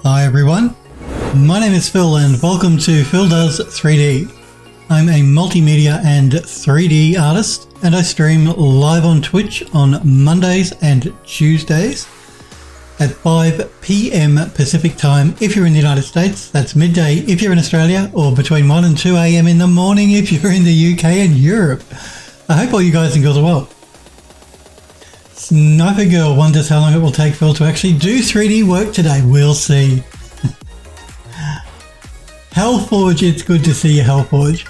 Hi everyone, my name is Phil and welcome to Phil Does 3D. I'm a multimedia and 3D artist and I stream live on Twitch on Mondays and Tuesdays at 5 PM Pacific time if you're in the United States. That's midday if you're in Australia, or between 1 and 2 AM in the morning if you're in the UK and Europe. I hope all you guys and girls are well. Sniper Girl wonders how long it will take Phil to actually do 3D work today. We'll see. Hellforge, it's good to see you, Hellforge.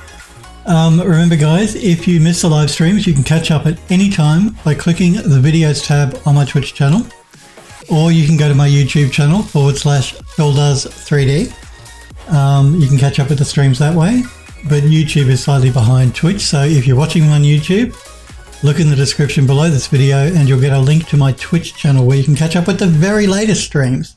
Remember guys, if you miss the live streams, you can catch up at any time by clicking the videos tab on my Twitch channel, or you can go to my YouTube channel /PhilDoes3D. You can catch up with the streams that way, but YouTube is slightly behind Twitch, so if you're watching on YouTube, look in the description below this video and you'll get a link to my Twitch channel where you can catch up with the very latest streams.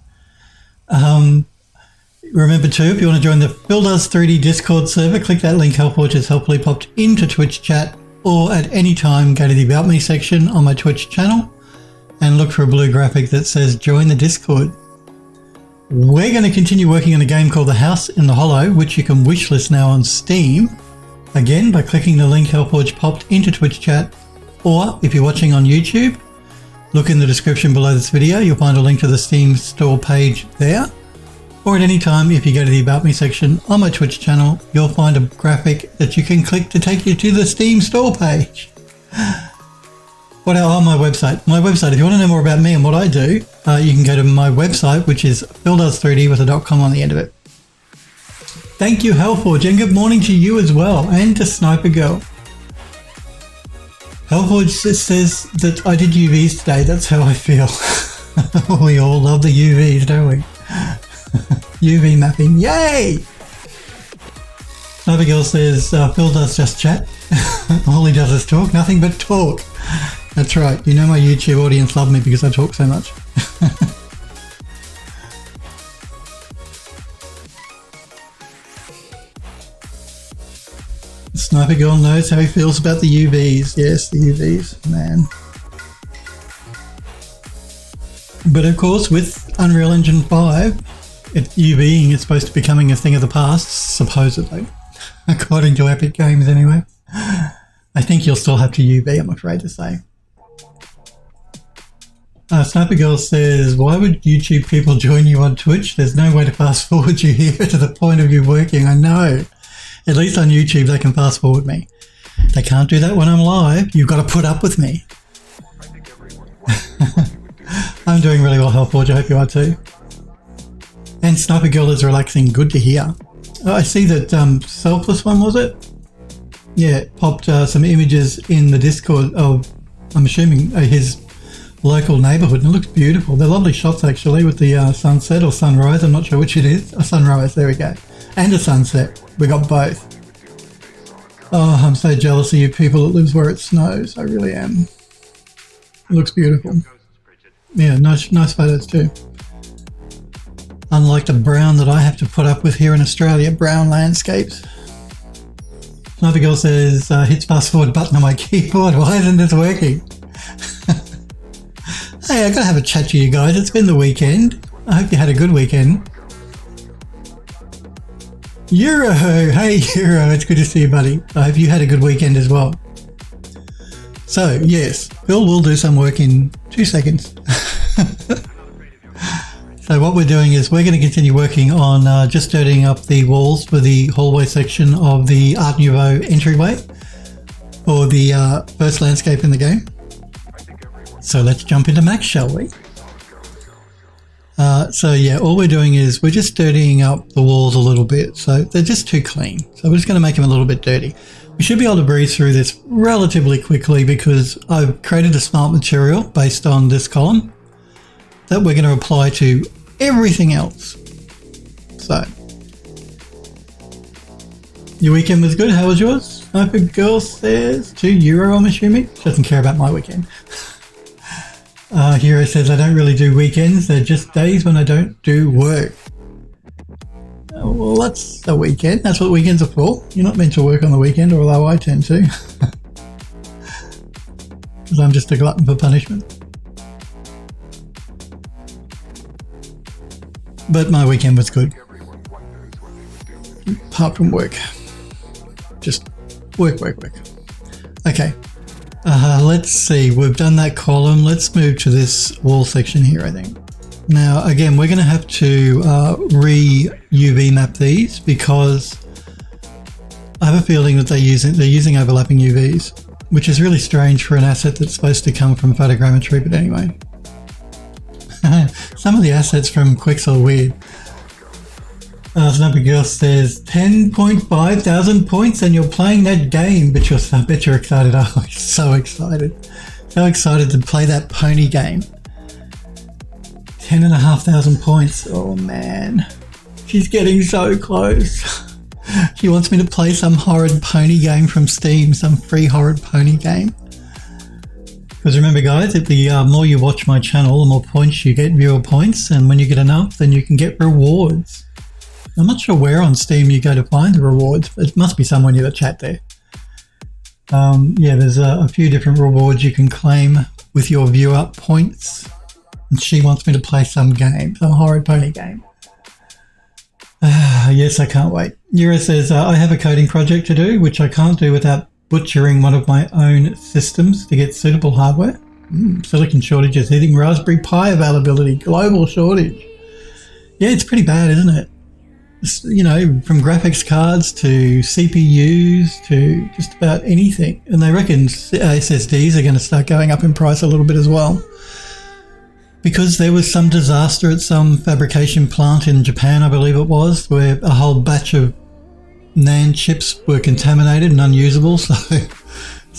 Remember too, if you want to join the Phil Does 3D Discord server, click that link Hellforge has helpfully popped into Twitch chat, or at any time go to the About Me section on my Twitch channel and look for a blue graphic that says join the Discord. We're going to continue working on a game called The House in the Hollow, which you can wishlist now on Steam, again by clicking the link Hellforge popped into Twitch chat, or if you're watching on YouTube, look in the description below this video, you'll find a link to the Steam store page there. Or at any time, if you go to the About Me section on my Twitch channel, you'll find a graphic that you can click to take you to the Steam store page. What else? On my website. My website, if you want to know more about me and what I do, you can go to my website, which is phildoes3d with a .com on the end of it. Thank you, Hellforge, and good morning to you as well, and to Sniper Girl. Hellforge says that I did UVs today. That's how I feel. We all love the UVs, don't we? UV mapping, yay! Sniper Girl says Phil does just chat. All he does is talk, nothing but talk. That's right, you know my YouTube audience love me because I talk so much. Sniper Girl knows how he feels about the UVs. Yes, the UVs, man. But of course, with Unreal Engine 5, UVing is supposed to be becoming a thing of the past, supposedly. According to Epic Games, anyway. I think you'll still have to UV, I'm afraid to say. Sniper Girl says, why would YouTube people join you on Twitch? There's no way to fast forward you here to the point of you working. I know. At least on YouTube, they can fast forward me. They can't do that when I'm live. You've got to put up with me. I'm doing really well, Hellforge. I hope you are too. And Sniper Girl is relaxing. Good to hear. I see that Selfless One, was it? Yeah, it popped some images in the Discord of, I'm assuming, his local neighbourhood. And it looks beautiful. They're lovely shots, actually, with the sunset or sunrise. I'm not sure which it is. A sunrise, there we go. And a sunset. We got both. Oh, I'm so jealous of you people that lives where it snows. I really am. It looks beautiful. Yeah, nice photos too. Unlike the brown that I have to put up with here in Australia, brown landscapes. Another girl says, hits fast forward button on my keyboard. Why isn't this working? Hey, I gotta have a chat to you guys. It's been the weekend. I hope you had a good weekend. Euro, hey Euro, it's good to see you, buddy. I hope you had a good weekend as well. So, yes, Phil will do some work in 2 seconds. So what we're doing is we're going to continue working on just dirtying up the walls for the hallway section of the Art Nouveau entryway for the first landscape in the game. So let's jump into Max, shall we? So yeah, all we're doing is we're just dirtying up the walls a little bit. So they're just too clean. So we're just going to make them a little bit dirty. We should be able to breeze through this relatively quickly because I've created a smart material based on this column that we're going to apply to everything else. So, your weekend was good. How was yours? Sniper Girl says €2, I'm assuming. She doesn't care about my weekend. Hero says I don't really do weekends. They're just days when I don't do work. Well, that's the weekend. That's what weekends are for. You're not meant to work on the weekend, although I tend to. Because I'm just a glutton for punishment. But my weekend was good. Apart from work. Just work. Okay. Let's see. We've done that column. Let's move to this wall section here, I think. Now, again, we're going to have to re-UV map these because I have a feeling that they're using overlapping UVs, which is really strange for an asset that's supposed to come from photogrammetry, but anyway. Some of the assets from Quix are weird. Snappy Girl says 10.5 thousand points and you're playing that game, but I bet you're excited. Oh, so excited. So excited to play that pony game. 10,500 points. Oh man. She's getting so close. She wants me to play some horrid pony game from Steam, some free horrid pony game. Because remember guys, if the more you watch my channel, the more points you get, viewer points, and when you get enough, then you can get rewards. I'm not sure where on Steam you go to find the rewards. It must be somewhere near the chat there. Yeah, there's a few different rewards you can claim with your viewer points. And she wants me to play some game, some horrid pony game. Yes, I can't wait. Yura says, I have a coding project to do, which I can't do without butchering one of my own systems to get suitable hardware. Silicon shortage is hitting Raspberry Pi availability, global shortage. Yeah, it's pretty bad, isn't it? You know, from graphics cards to CPUs to just about anything. And they reckon SSDs are going to start going up in price a little bit as well. Because there was some disaster at some fabrication plant in Japan, I believe it was, where a whole batch of NAND chips were contaminated and unusable. So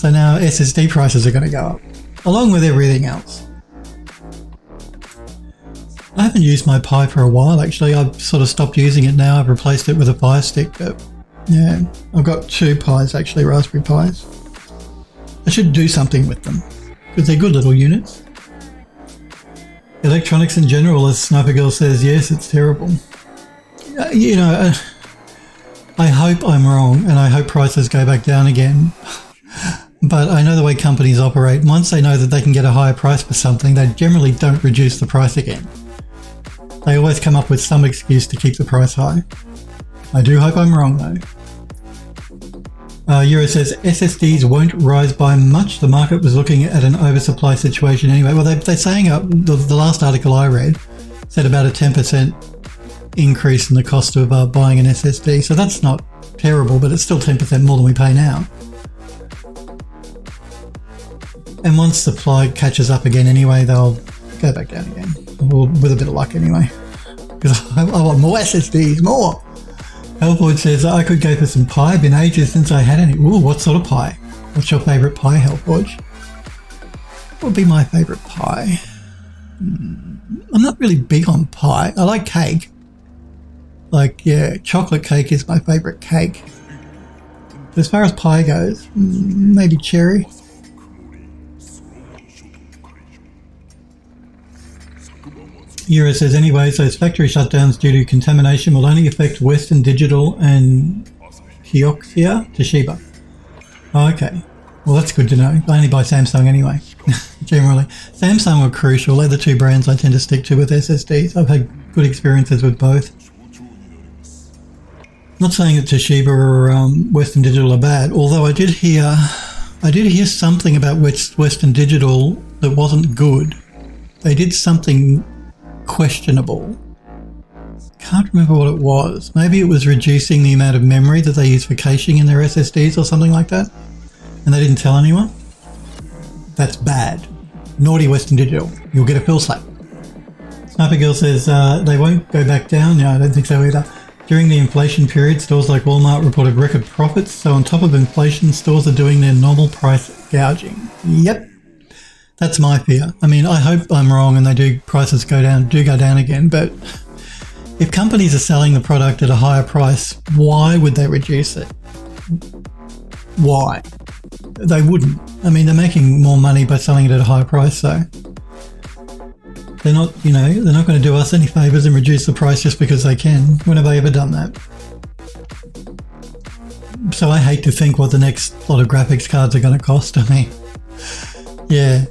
now SSD prices are going to go up, along with everything else. I haven't used my Pi for a while, actually. I've sort of stopped using it now. I've replaced it with a Fire Stick, but yeah, I've got 2 Pis, actually, Raspberry Pis. I should do something with them, because they're good little units. Electronics in general, as Sniper Girl says, yes, it's terrible. You know, I hope I'm wrong, and I hope prices go back down again. But I know the way companies operate. Once they know that they can get a higher price for something, they generally don't reduce the price again. They always come up with some excuse to keep the price high. I do hope I'm wrong though. Euro says SSDs won't rise by much. The market was looking at an oversupply situation anyway. Well, they're saying the last article I read said about a 10% increase in the cost of buying an SSD. So that's not terrible, but it's still 10% more than we pay now. And once supply catches up again anyway, they'll go back down again. Well, with a bit of luck anyway. Because I want more SSDs, more! Hellforge says, I could go for some pie. Been ages since I had any. Ooh, what sort of pie? What's your favourite pie, Hellforge? What would be my favourite pie? I'm not really big on pie. I like cake. Like, yeah, chocolate cake is my favourite cake. As far as pie goes, maybe cherry. Euro says, anyways, those factory shutdowns due to contamination will only affect Western Digital and Kioxia Toshiba. Oh, okay. Well, that's good to know. I only buy Samsung anyway, generally. Samsung are crucial. They're the 2 brands I tend to stick to with SSDs. I've had good experiences with both. Not saying that Toshiba or Western Digital are bad, although I did hear something about Western Digital that wasn't good. They did something questionable. Can't remember what it was. Maybe it was reducing the amount of memory that they use for caching in their SSDs or something like that. And they didn't tell anyone. That's bad. Naughty Western Digital. You'll get a pill slap. Sniper Girl says they won't go back down. No, I don't think so either. During the inflation period, stores like Walmart reported record profits. So on top of inflation, stores are doing their normal price gouging. Yep. That's my fear. I mean, I hope I'm wrong and prices go down again, but if companies are selling the product at a higher price, why would they reduce it? Why? They wouldn't. I mean, they're making more money by selling it at a higher price, so they're not going to do us any favors and reduce the price just because they can. When have they ever done that? So I hate to think what the next lot of graphics cards are going to cost. I mean, yeah.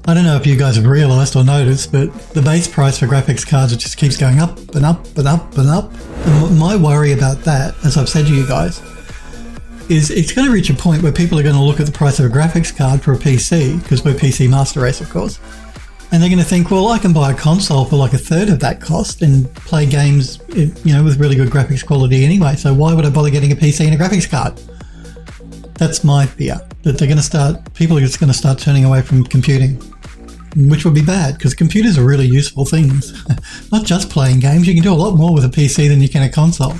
I don't know if you guys have realized or noticed, but the base price for graphics cards, it just keeps going up and up and up and up. And my worry about that, as I've said to you guys, is it's going to reach a point where people are going to look at the price of a graphics card for a PC, because we're PC Master Race, of course, and they're going to think, well, I can buy a console for like a third of that cost and play games, you know, with really good graphics quality anyway. So why would I bother getting a PC and a graphics card? That's my fear, that people are just going to start turning away from computing, which would be bad, because computers are really useful things. Not just playing games, you can do a lot more with a PC than you can a console.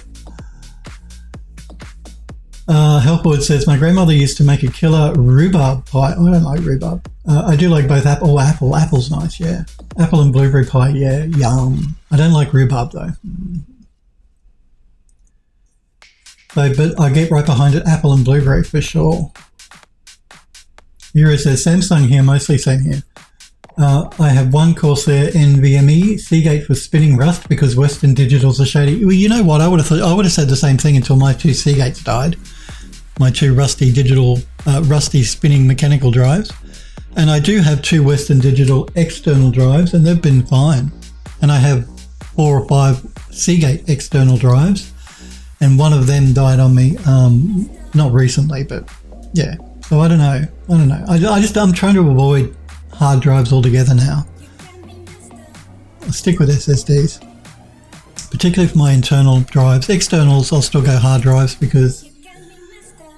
Helpwood says, my grandmother used to make a killer rhubarb pie. Oh, I don't like rhubarb. I do like both apple. Oh, apple. Apple's nice, yeah. Apple and blueberry pie, yeah, yum. I don't like rhubarb though. So, but I get right behind it, apple and blueberry for sure. Yura says, Samsung here, mostly same here. I have one Corsair NVMe, Seagate for spinning Rust because Western Digital's are shady. Well, you know what? I would have said the same thing until my two Seagates died. My two rusty spinning mechanical drives. And I do have two Western Digital external drives, and they've been fine. And I have 4 or 5 Seagate external drives, and one of them died on me, not recently, but yeah. So I don't know. I'm trying to avoid hard drives altogether now. I'll stick with SSDs, particularly for my internal drives. Externals, I'll still go hard drives because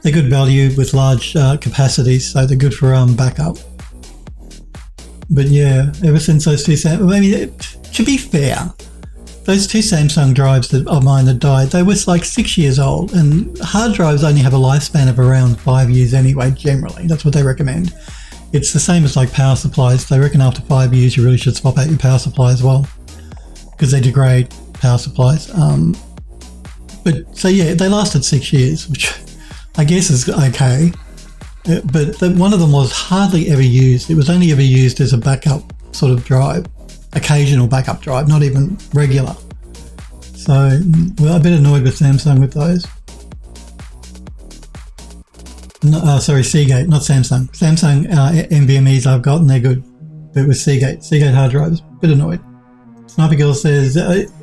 they're good value with large capacities, so they're good for backup. But yeah, ever since those two, to be fair, those two Samsung drives of mine that died, they were like 6 years old, and hard drives only have a lifespan of around 5 years anyway, generally. That's what they recommend. It's the same as like power supplies. They reckon after 5 years you really should swap out your power supply as well, because they degrade power supplies. But so yeah, they lasted 6 years, which I guess is okay. But one of them was hardly ever used. It was only ever used as a backup sort of drive, occasional backup drive, not even regular. So well, I'm a bit annoyed with Samsung with those. No, sorry, Seagate, not Samsung. Samsung NVMe's I've got, and they're good. But with Seagate hard drives, a bit annoyed. Sniper Girl says,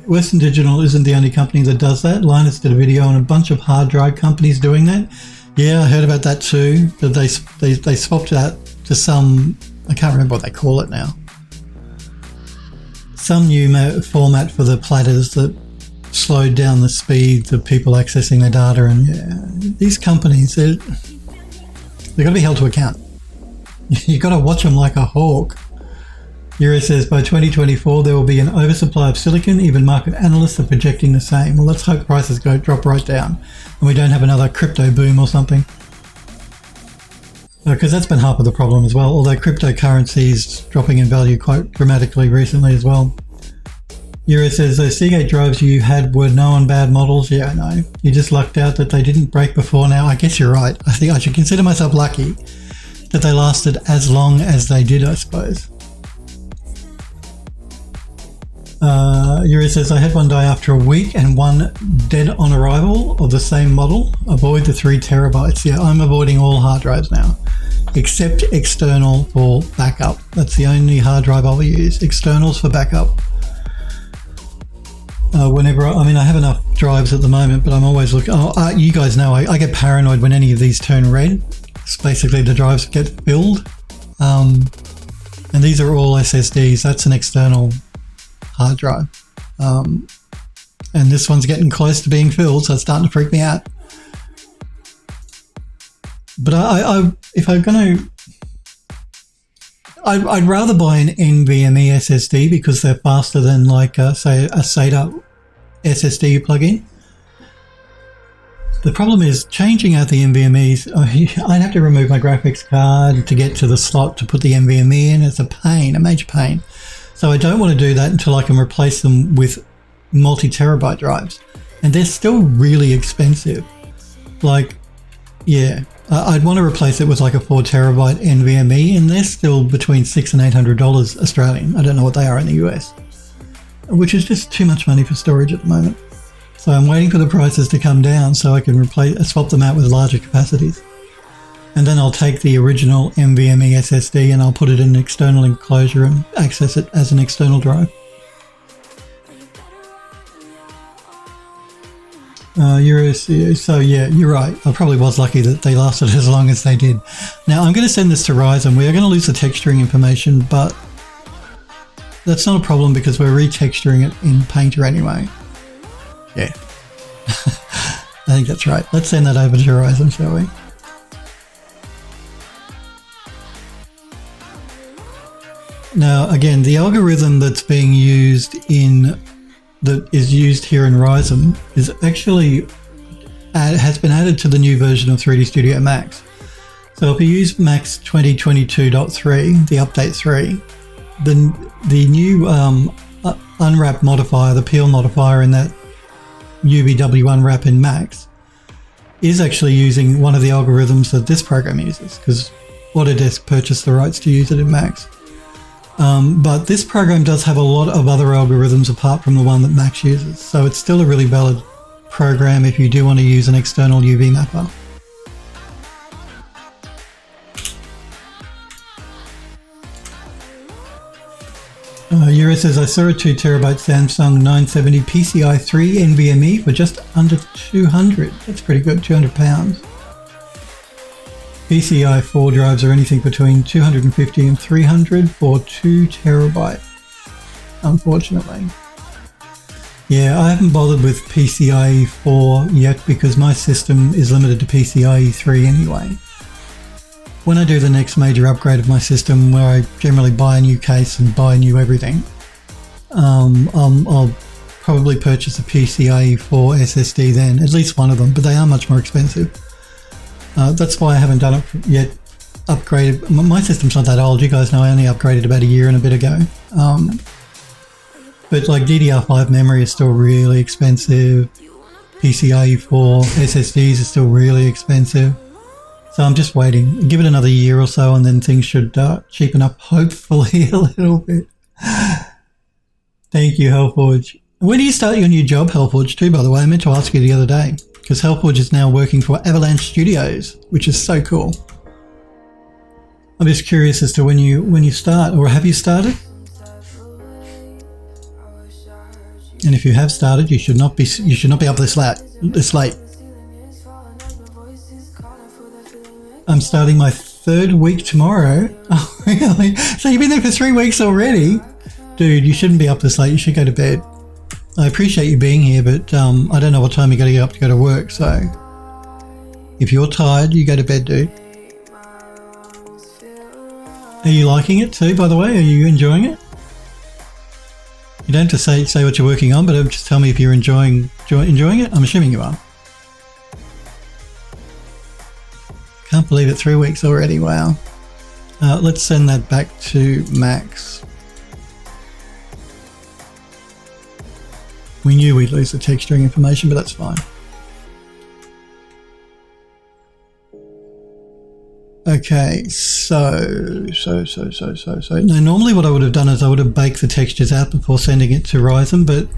Western Digital isn't the only company that does that. Linus did a video on a bunch of hard drive companies doing that. Yeah, I heard about that too. But they swapped that to some, I can't remember what they call it now. Some new format for the platters that slowed down the speeds of people accessing their data. And yeah, these companies, they've got to be held to account. You've got to watch them like a hawk. Yura says, by 2024, there will be an oversupply of silicon. Even market analysts are projecting the same. Well, let's hope prices drop right down and we don't have another crypto boom or something. Because that's been half of the problem as well, although cryptocurrency is dropping in value quite dramatically recently as well. Yura says, those Seagate drives you had were known bad models. Yeah, I know. You just lucked out that they didn't break before now. I guess you're right. I think I should consider myself lucky that they lasted as long as they did, I suppose. Yuri says, I had one die after a week and one dead on arrival of the same model. Avoid the 3 terabytes. Yeah, I'm avoiding all hard drives now, except external for backup. That's the only hard drive I'll use. Externals for backup. I have enough drives at the moment, but I'm always looking. You guys know I get paranoid when any of these turn red. It's basically the drives get filled. And these are all SSDs. That's an external hard drive. And this one's getting close to being filled, so it's starting to freak me out. But if I'm going to, I'd rather buy an NVMe SSD because they're faster than say a SATA SSD you plug in. The problem is changing out the NVMEs. I'd have to remove my graphics card to get to the slot to put the NVMe in. It's a pain, a major pain. So I don't want to do that until I can replace them with multi-terabyte drives. And they're still really expensive. I'd want to replace it with like a 4 terabyte NVMe, and they're still between $600 and $800 Australian. I don't know what they are in the US, which is just too much money for storage at the moment. So I'm waiting for the prices to come down so I can swap them out with larger capacities. And then I'll take the original NVMe SSD and I'll put it in an external enclosure and access it as an external drive. So yeah, you're right. I probably was lucky that they lasted as long as they did. Now I'm going to send this to Ryzen. We are going to lose the texturing information, but that's not a problem because we're retexturing it in Painter anyway. Yeah. I think that's right. Let's send that over to Ryzen, shall we? Now, again, the algorithm that's being used that is used here in Ryzen is actually has been added to the new version of 3D Studio Max. So if you use Max 2022.3, the update 3, then the new unwrap modifier, the peel modifier in that UVW unwrap in Max, is actually using one of the algorithms that this program uses, because Autodesk purchased the rights to use it in Max. But this program does have a lot of other algorithms apart from the one that Max uses, so it's still a really valid program if you do want to use an external UV mapper. Yura says, I saw a 2TB Samsung 970 PCI 3 NVMe for just under 200. That's pretty good, £200. PCI 4 drives are anything between 250 and 300 for 2TB, unfortunately. Yeah, I haven't bothered with PCIe 4 yet because my system is limited to PCIe 3 anyway. When I do the next major upgrade of my system, where I generally buy a new case and buy new everything, I'll probably purchase a PCIe 4 SSD then, at least one of them, but they are much more expensive. That's why I haven't done it yet. Upgraded. My system's not that old. You guys know I only upgraded about a year and a bit ago. But like DDR5 memory is still really expensive. PCIe 4 SSDs are still really expensive. So I'm just waiting. Give it another year or so and then things should cheapen up, hopefully, a little bit. Thank you, Hellforge. When do you start your new job, Hellforge, too, by the way? I meant to ask you the other day. Because Hellforge is now working for Avalanche Studios, which is so cool. I'm just curious as to when you start, or have you started? And if you have started, you should not be up this late. I'm starting my 3rd week tomorrow. Oh, really? So you've been there for 3 weeks already? Dude, you shouldn't be up this late. You should go to bed. I appreciate you being here, but I don't know what time you got to get up to go to work, so if you're tired, you go to bed, dude. Are you liking it too, by the way? Are you enjoying it? You don't have to say what you're working on, but just tell me if you're enjoying it. I'm assuming you are. Can't believe it, 3 weeks already, wow. Let's send that back to Max. We knew we'd lose the texturing information, but that's fine. Okay, so now normally what I would have done is I would have baked the textures out before sending it to Ryzen, but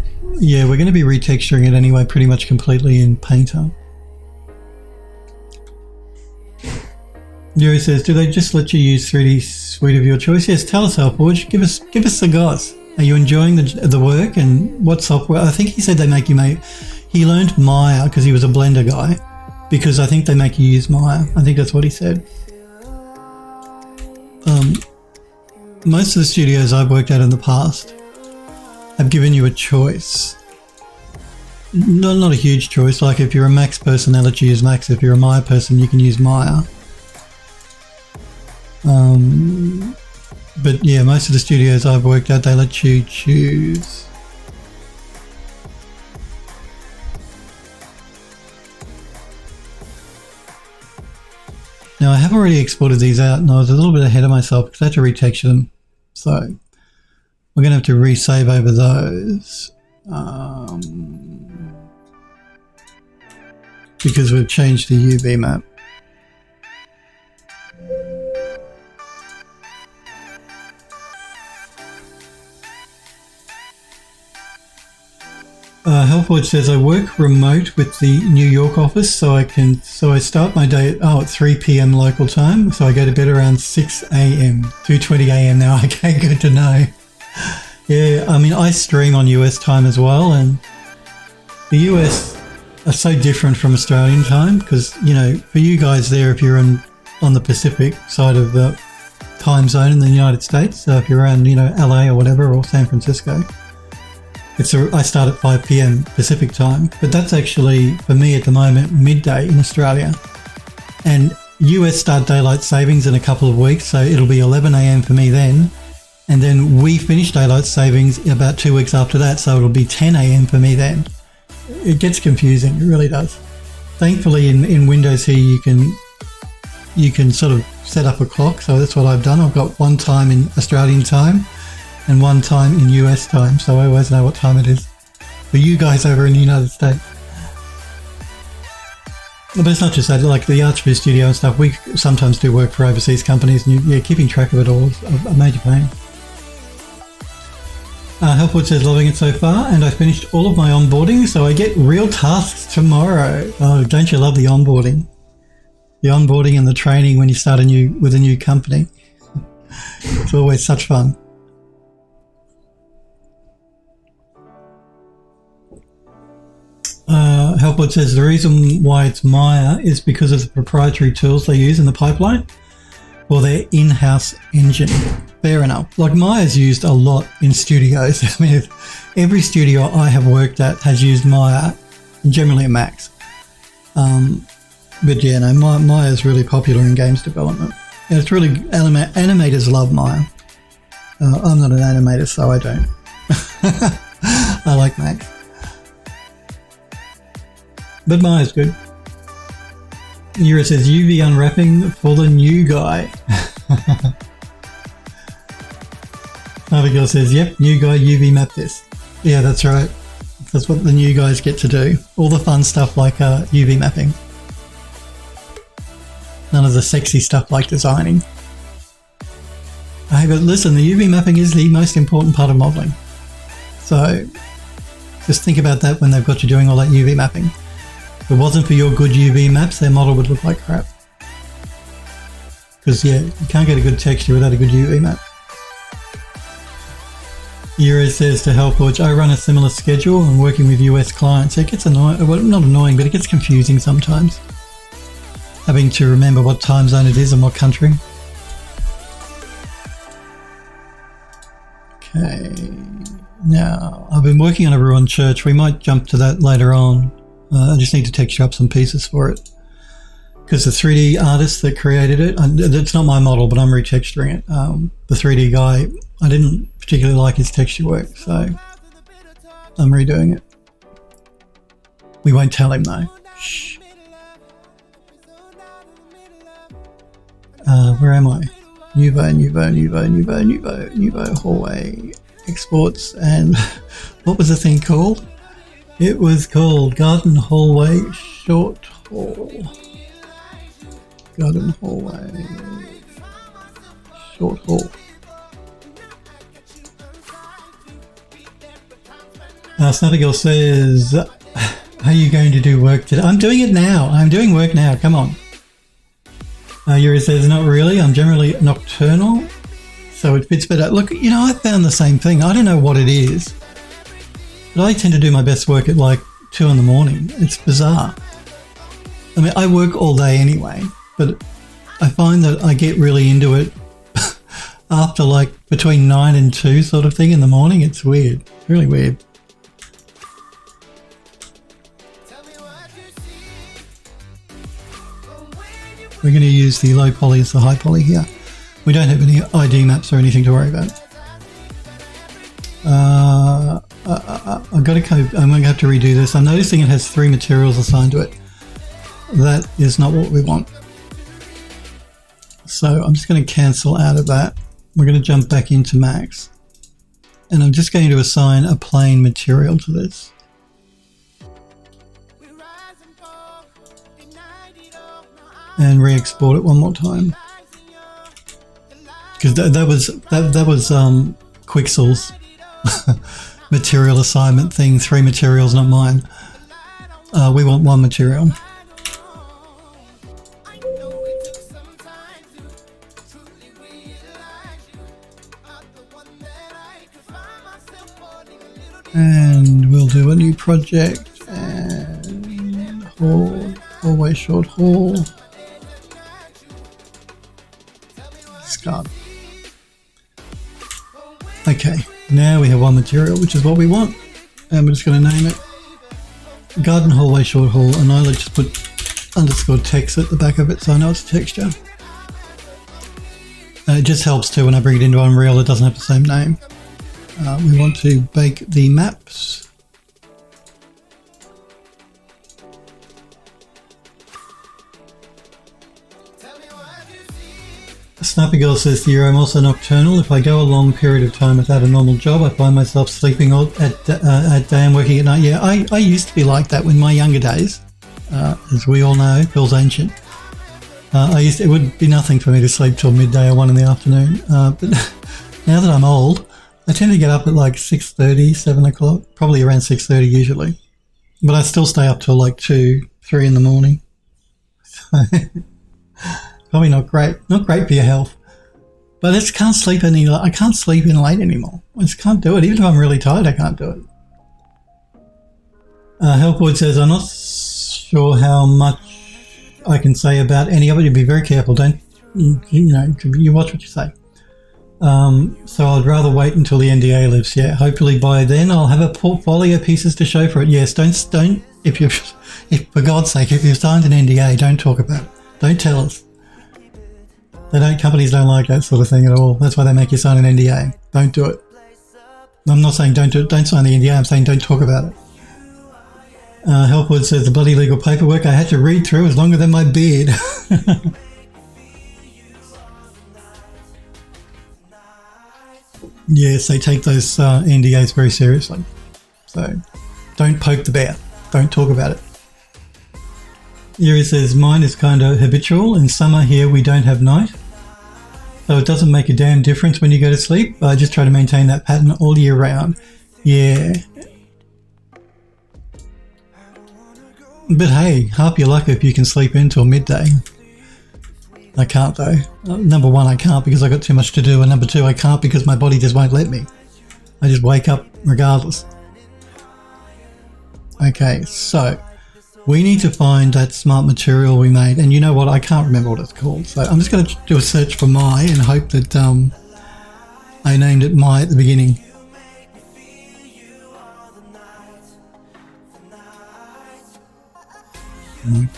yeah, we're going to be retexturing it anyway pretty much completely in Painter. Yuri says, do they just let you use 3D Suite of your choice? Yes, tell us, Hellforge. Give us the goss. Are you enjoying the work, and what software? I think he said they make you he learned Maya because he was a Blender guy, because I think they make you use Maya. I think that's what he said. Most of the studios I've worked at in the past have given you a choice. Not a huge choice. Like if you're a Max person, they'll let you use Max. If you're a Maya person, you can use Maya. But yeah, most of the studios I've worked at, they let you choose. Now I have already exported these out and I was a little bit ahead of myself because I had to retexture them. So we're going to have to resave over those. Because we've changed the UV map. Helpwood says I work remote with the New York office, so I start my day at 3 p.m. local time, so I go to bed around 6 a.m. 2:20 a.m. now. Okay, good to know. Yeah, I mean, I stream on US time as well, and the US are so different from Australian time because, you know, for you guys there, if you're on the Pacific side of the time zone in the United States, so if you're around, you know, LA or whatever, or San Francisco, I start at 5 p.m. Pacific time, but that's actually, for me at the moment, midday in Australia. And US start daylight savings in a couple of weeks, so it'll be 11 a.m. for me then. And then we finish daylight savings about 2 weeks after that, so it'll be 10 a.m. for me then. It gets confusing, it really does. Thankfully in Windows here you can sort of set up a clock, so that's what I've done. I've got one time in Australian time and one time in US time, so I always know what time it is for you guys over in the United States. But it's not just that, like the Archview studio and stuff, we sometimes do work for overseas companies, and keeping track of it all is a major pain. Helpwood says, loving it so far, and I finished all of my onboarding, so I get real tasks tomorrow. Oh, don't you love the onboarding? The onboarding and the training when you start with a new company. It's always such fun. Helpwood says the reason why it's Maya is because of the proprietary tools they use in the pipeline or their in-house engine. Fair enough. Like Maya's used a lot in studios. I mean, every studio I have worked at has used Maya, generally at Max. But yeah, no, Maya's really popular in games development. And it's really, animators love Maya. I'm not an animator, so I don't. I like Max. But Maya's good. Yura says UV unwrapping for the new guy. Abigail says, yep, new guy UV map this. Yeah, that's right. That's what the new guys get to do. All the fun stuff like UV mapping. None of the sexy stuff like designing. Hey, but listen, the UV mapping is the most important part of modeling. So just think about that when they've got you doing all that UV mapping. If it wasn't for your good UV maps, their model would look like crap. Because, yeah, you can't get a good texture without a good UV map. Euro says to Helpwatch, I run a similar schedule and working with US clients. It gets annoying, well, not annoying, but it gets confusing sometimes. Having to remember what time zone it is and what country. Okay. Now, I've been working on a ruined church. We might jump to that later on. I just need to texture up some pieces for it. Because the 3D artist that created it, it's not my model, but I'm retexturing it. The 3D guy, I didn't particularly like his texture work, so I'm redoing it. We won't tell him though. Shh. Where am I? Nuvo, hallway, exports, and what was the thing called? It was called Garden Hallway Short Hall. Garden Hallway Short Hall. Snappergirl says, are you going to do work today? I'm doing it now. I'm doing work now. Come on. Yuri says, not really. I'm generally nocturnal, so it fits better. Look, you know, I found the same thing. I don't know what it is, but I tend to do my best work at like 2 in the morning. It's bizarre. I mean, I work all day anyway, but I find that I get really into it after like between 9 and 2 sort of thing in the morning. It's weird. It's really weird. We're going to use the low poly as the high poly here. We don't have any ID maps or anything to worry about. I'm going to have to redo this. I'm noticing it has 3 materials assigned to it. That is not what we want. So I'm just going to cancel out of that. We're going to jump back into Max. And I'm just going to assign a plain material to this. And re-export it one more time, because that was Quixels. material assignment thing, 3 materials, not mine. We want 1 material. And we'll do a new project and hallway short haul. Discard. Okay, now we have 1 material, which is what we want. And we're just going to name it Garden Hallway Short Haul, and I like to put underscore text at the back of it so I know it's a texture. It just helps too when I bring it into Unreal, it doesn't have the same name. We want to bake the maps. Snappy Girl says to you, I'm also nocturnal. If I go a long period of time without a normal job, I find myself sleeping at day and working at night. Yeah, I used to be like that in my younger days. As we all know, Bill's ancient. It would be nothing for me to sleep till midday or 1 in the afternoon. But now that I'm old, I tend to get up at like 6:30, 7 o'clock, probably around 6:30 usually. But I still stay up till like 2, 3 in the morning. Probably not great for your health. But I just can't sleep I can't sleep in late anymore. I just can't do it. Even if I'm really tired, I can't do it. Helpwood says, I'm not sure how much I can say about any of it. You be very careful. Don't, you watch what you say. So I'd rather wait until the NDA lifts. Yeah, hopefully by then I'll have a portfolio pieces to show for it. Yes, don't, if for God's sake, if you've signed an NDA, don't talk about it. Don't tell us. Companies don't like that sort of thing at all. That's why they make you sign an NDA. Don't do it. I'm not saying don't do it. Don't sign the NDA. I'm saying don't talk about it. Helpwood says the bloody legal paperwork I had to read through is longer than my beard. Yes, they take those NDAs very seriously. So don't poke the bear. Don't talk about it. Yuri says, mine is kind of habitual. In summer here we don't have night. So it doesn't make a damn difference when you go to sleep. I just try to maintain that pattern all year round. Yeah. But hey, half your luck if you can sleep until midday. I can't though. Number 1, I can't because I got too much to do, and number 2, I can't because my body just won't let me. I just wake up regardless. Okay, so we need to find that smart material we made, and you know what? I can't remember what it's called, so I'm just going to do a search for my and hope that I named it my at the beginning.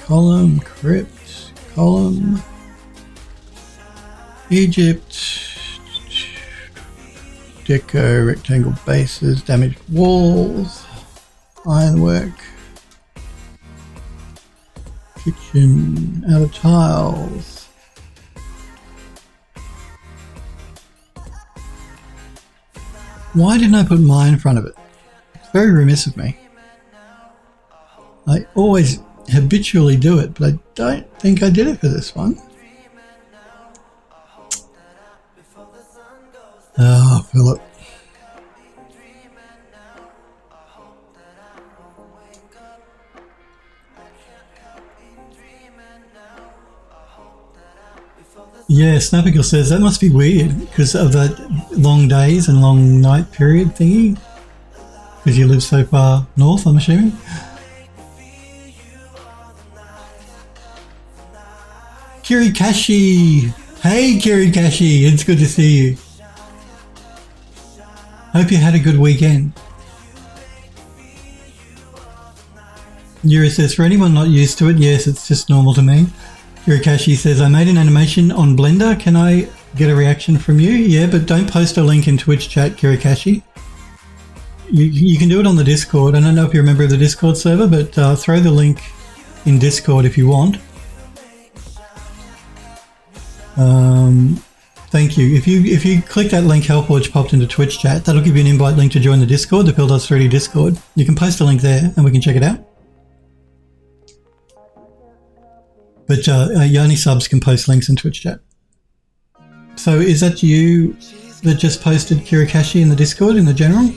Column, crypt, column, Egypt, deco, rectangle bases, damaged walls, ironwork, kitchen, outer tiles. Why didn't I put my in front of it? It's very remiss of me. I always habitually do it, but I don't think I did it for this one. Oh, Philip. Yeah, Snapical says that must be weird because of that long days and long night period thingy. Because you live so far north, I'm assuming. Kirikashi! Hey Kirikashi, it's good to see you. Hope you had a good weekend. Yuri says, for anyone not used to it, yes, it's just normal to me. Kirikashi says, I made an animation on Blender. Can I get a reaction from you? Yeah, but don't post a link in Twitch chat, Kirikashi. You can do it on the Discord. I don't know if you're a member of the Discord server, but throw the link in Discord if you want. Thank you. If you click that link help which popped into Twitch chat, that'll give you an invite link to join the Discord, the Phil.3D Discord. You can post a link there and we can check it out. But only subs can post links in Twitch chat. So is that you that just posted Kirikashi in the Discord in the general?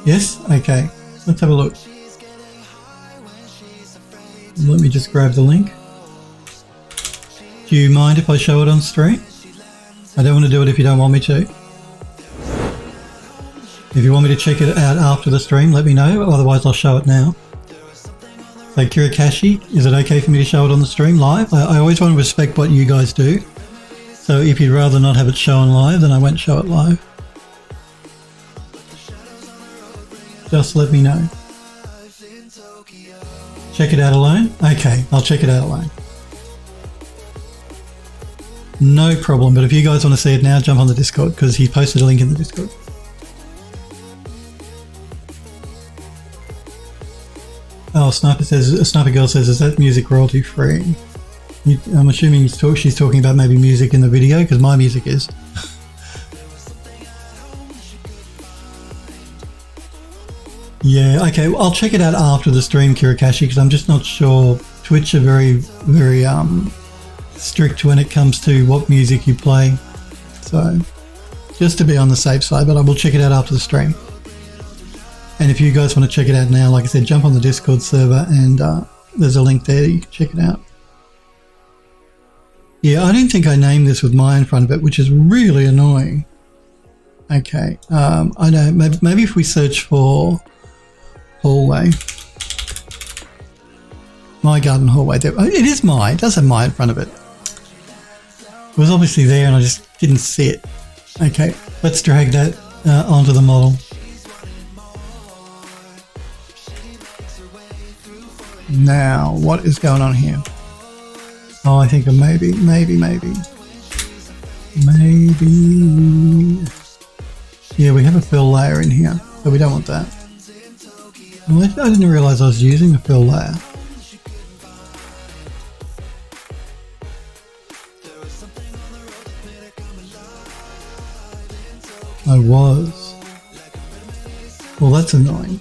Yes? Okay. Let's have a look. Let me just grab the link. Do you mind if I show it on stream? I don't want to do it if you don't want me to. If you want me to check it out after the stream, let me know. Otherwise, I'll show it now. So, Kirikashi, is it okay for me to show it on the stream live? I always want to respect what you guys do. So if you'd rather not have it shown live, then I won't show it live. Just let me know. Check it out alone? Okay, I'll check it out alone. No problem, but if you guys want to see it now, jump on the Discord because he posted a link in the Discord. Oh, Sniper Girl says, is that music royalty free? I'm assuming she's talking about maybe music in the video because my music is. Yeah, okay, well, I'll check it out after the stream, Kirikashi, because I'm just not sure. Twitch are very strict when it comes to what music you play. So, just to be on the safe side, but I will check it out after the stream. And if you guys want to check it out now, like I said, jump on the Discord server and there's a link there, you can check it out. Yeah, I don't think I named this with my in front of it, which is really annoying. Okay, I know, maybe if we search for hallway. My garden hallway. It is mine. It does have my in front of it. It was obviously there and I just didn't see it. Okay, let's drag that onto the model. Now, what is going on here? Oh, I think maybe. Yeah, we have a fill layer in here, so we don't want that. Well, I didn't realize I was using a fill layer. I was. Well, that's annoying.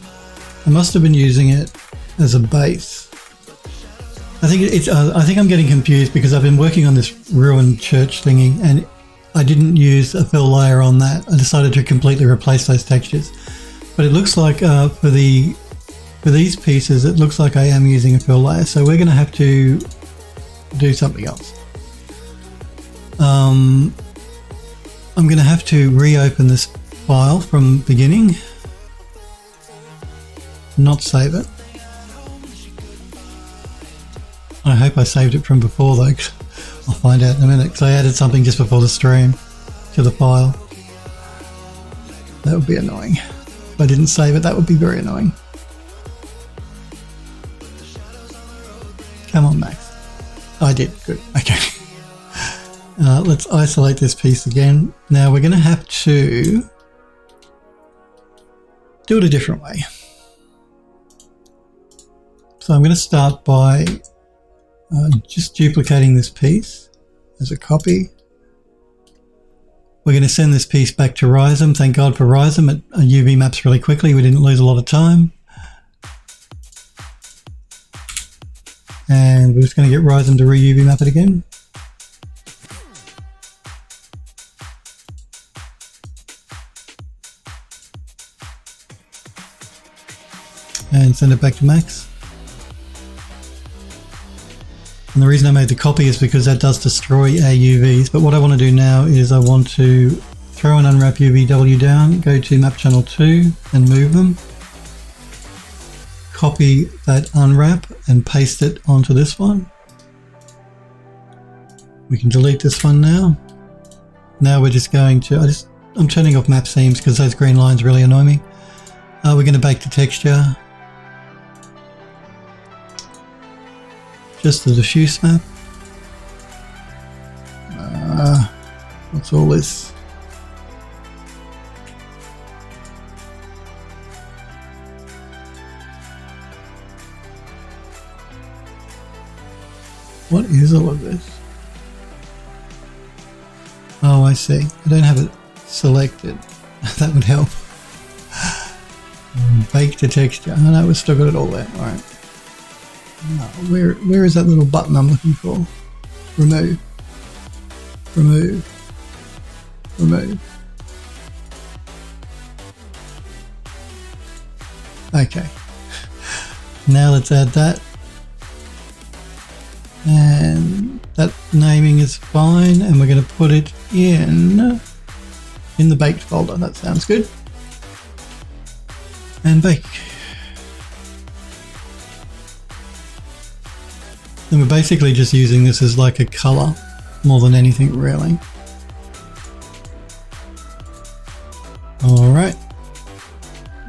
I must have been using it as a base. I think I'm getting confused because I've been working on this ruined church thingy and I didn't use a fill layer on that. I decided to completely replace those textures. But it looks like for these pieces, it looks like I am using a fill layer. So we're going to have to do something else. I'm going to have to reopen this file from beginning. Not save it. I hope I saved it from before though. I'll find out in a minute because I added something just before the stream to the file. That would be annoying. If I didn't save it, that would be very annoying. Come on, Max. I did. Good. Okay. Let's isolate this piece again. Now we're going to have to do it a different way. So I'm going to start by just duplicating this piece as a copy. We're going to send this piece back to Rhizome. Thank God for Rhizome. It UV maps really quickly. We didn't lose a lot of time. And we're just going to get Rhizome to re-UV map it again. And send it back to Max. And the reason I made the copy is because that does destroy our UVs. But what I want to do now is I want to throw an unwrap UVW down, go to map channel 2 and move them. Copy that unwrap and paste it onto this one. We can delete this one now. Now we're just going to, I'm turning off map seams because those green lines really annoy me. We're going to bake the texture. Just the diffuse map. What's all this? What is all of this? Oh, I see. I don't have it selected. That would help. Bake the texture. Oh no, we've still got it all there. All right. Where is that little button I'm looking for? Remove. Remove. Remove. Okay. Now let's add that. And that naming is fine, and we're going to put it in the baked folder. That sounds good. And bake. And we're basically just using this as like a color more than anything really. Alright.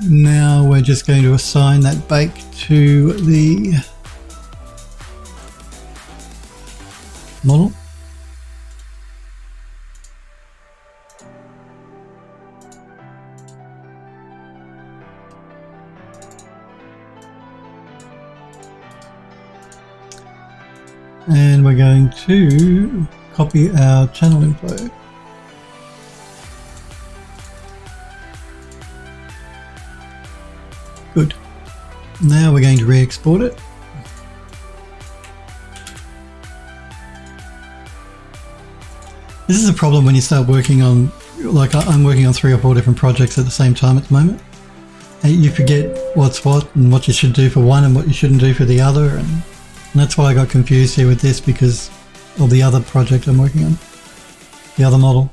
Now we're just going to assign that bake to the model. And we're going to copy our channel info. Good. Now we're going to re-export it. This is a problem when you start working on, like I'm working on 3 or 4 different projects at the same time at the moment. And you forget what's what and what you should do for one and what you shouldn't do for the other. And that's why I got confused here with this, because of the other project I'm working on, the other model.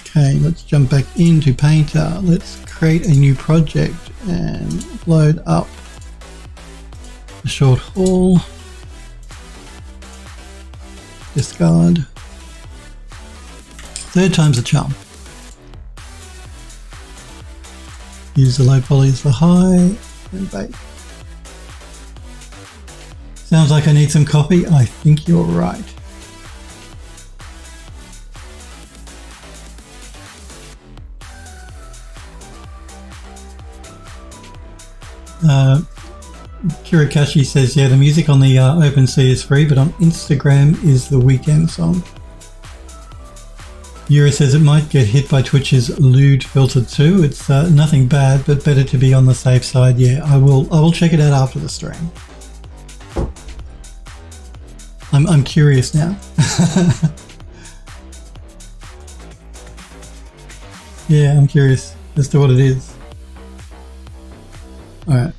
Okay, let's jump back into Painter. Let's create a new project and load up the short haul. Discard. 3rd time's a charm. Use the load poly as the high and bake. Sounds like I need some coffee. I think you're right. Kirikashi says, yeah, the music on the OpenSea is free, but on Instagram is the weekend song. Yura says it might get hit by Twitch's lewd filter too. It's nothing bad, but better to be on the safe side. Yeah, I will check it out after the stream. I'm curious now. Yeah, I'm curious as to what it is. Alright.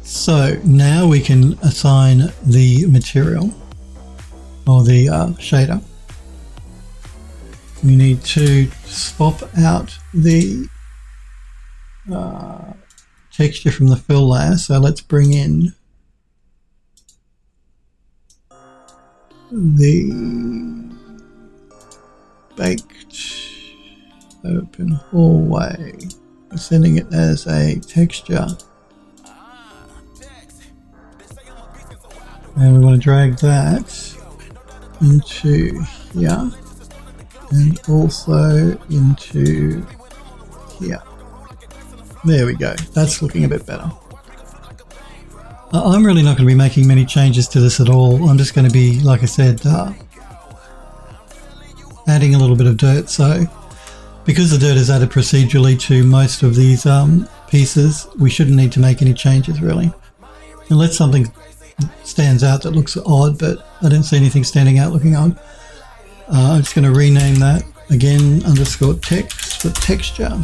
So now we can assign the material, or the shader. We need to swap out the texture from the fill layer. So let's bring in the baked open hallway. We're sending it as a texture. And we want to drag that into here and also into here. There we go. That's looking a bit better. I'm really not going to be making many changes to this at all. I'm just going to be, like I said, adding a little bit of dirt. So because the dirt is added procedurally to most of these pieces, we shouldn't need to make any changes really. Unless something stands out that looks odd, but I don't see anything standing out looking odd. I'm just going to rename that again, underscore text for texture.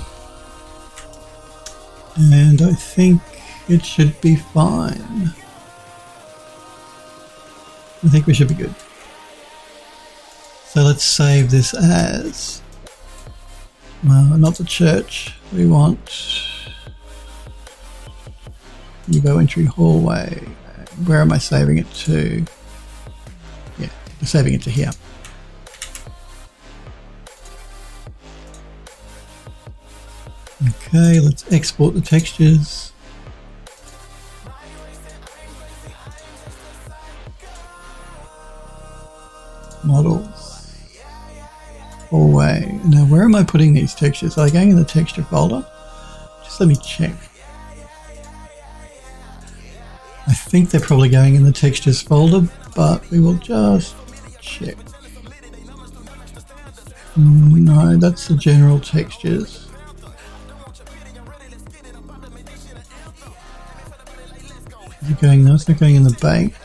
And I think it should be fine. I think we should be good. So let's save this as, not the church. We want Evo entry hallway. Where am I saving it to? Yeah, I'm saving it to here. Okay, let's export the textures. Models. Hallway. Now, where am I putting these textures? Are they going in the texture folder? Just let me check. I think they're probably going in the textures folder, but we will just check. No, that's the general textures. Is it going? No, it's not going in the baked.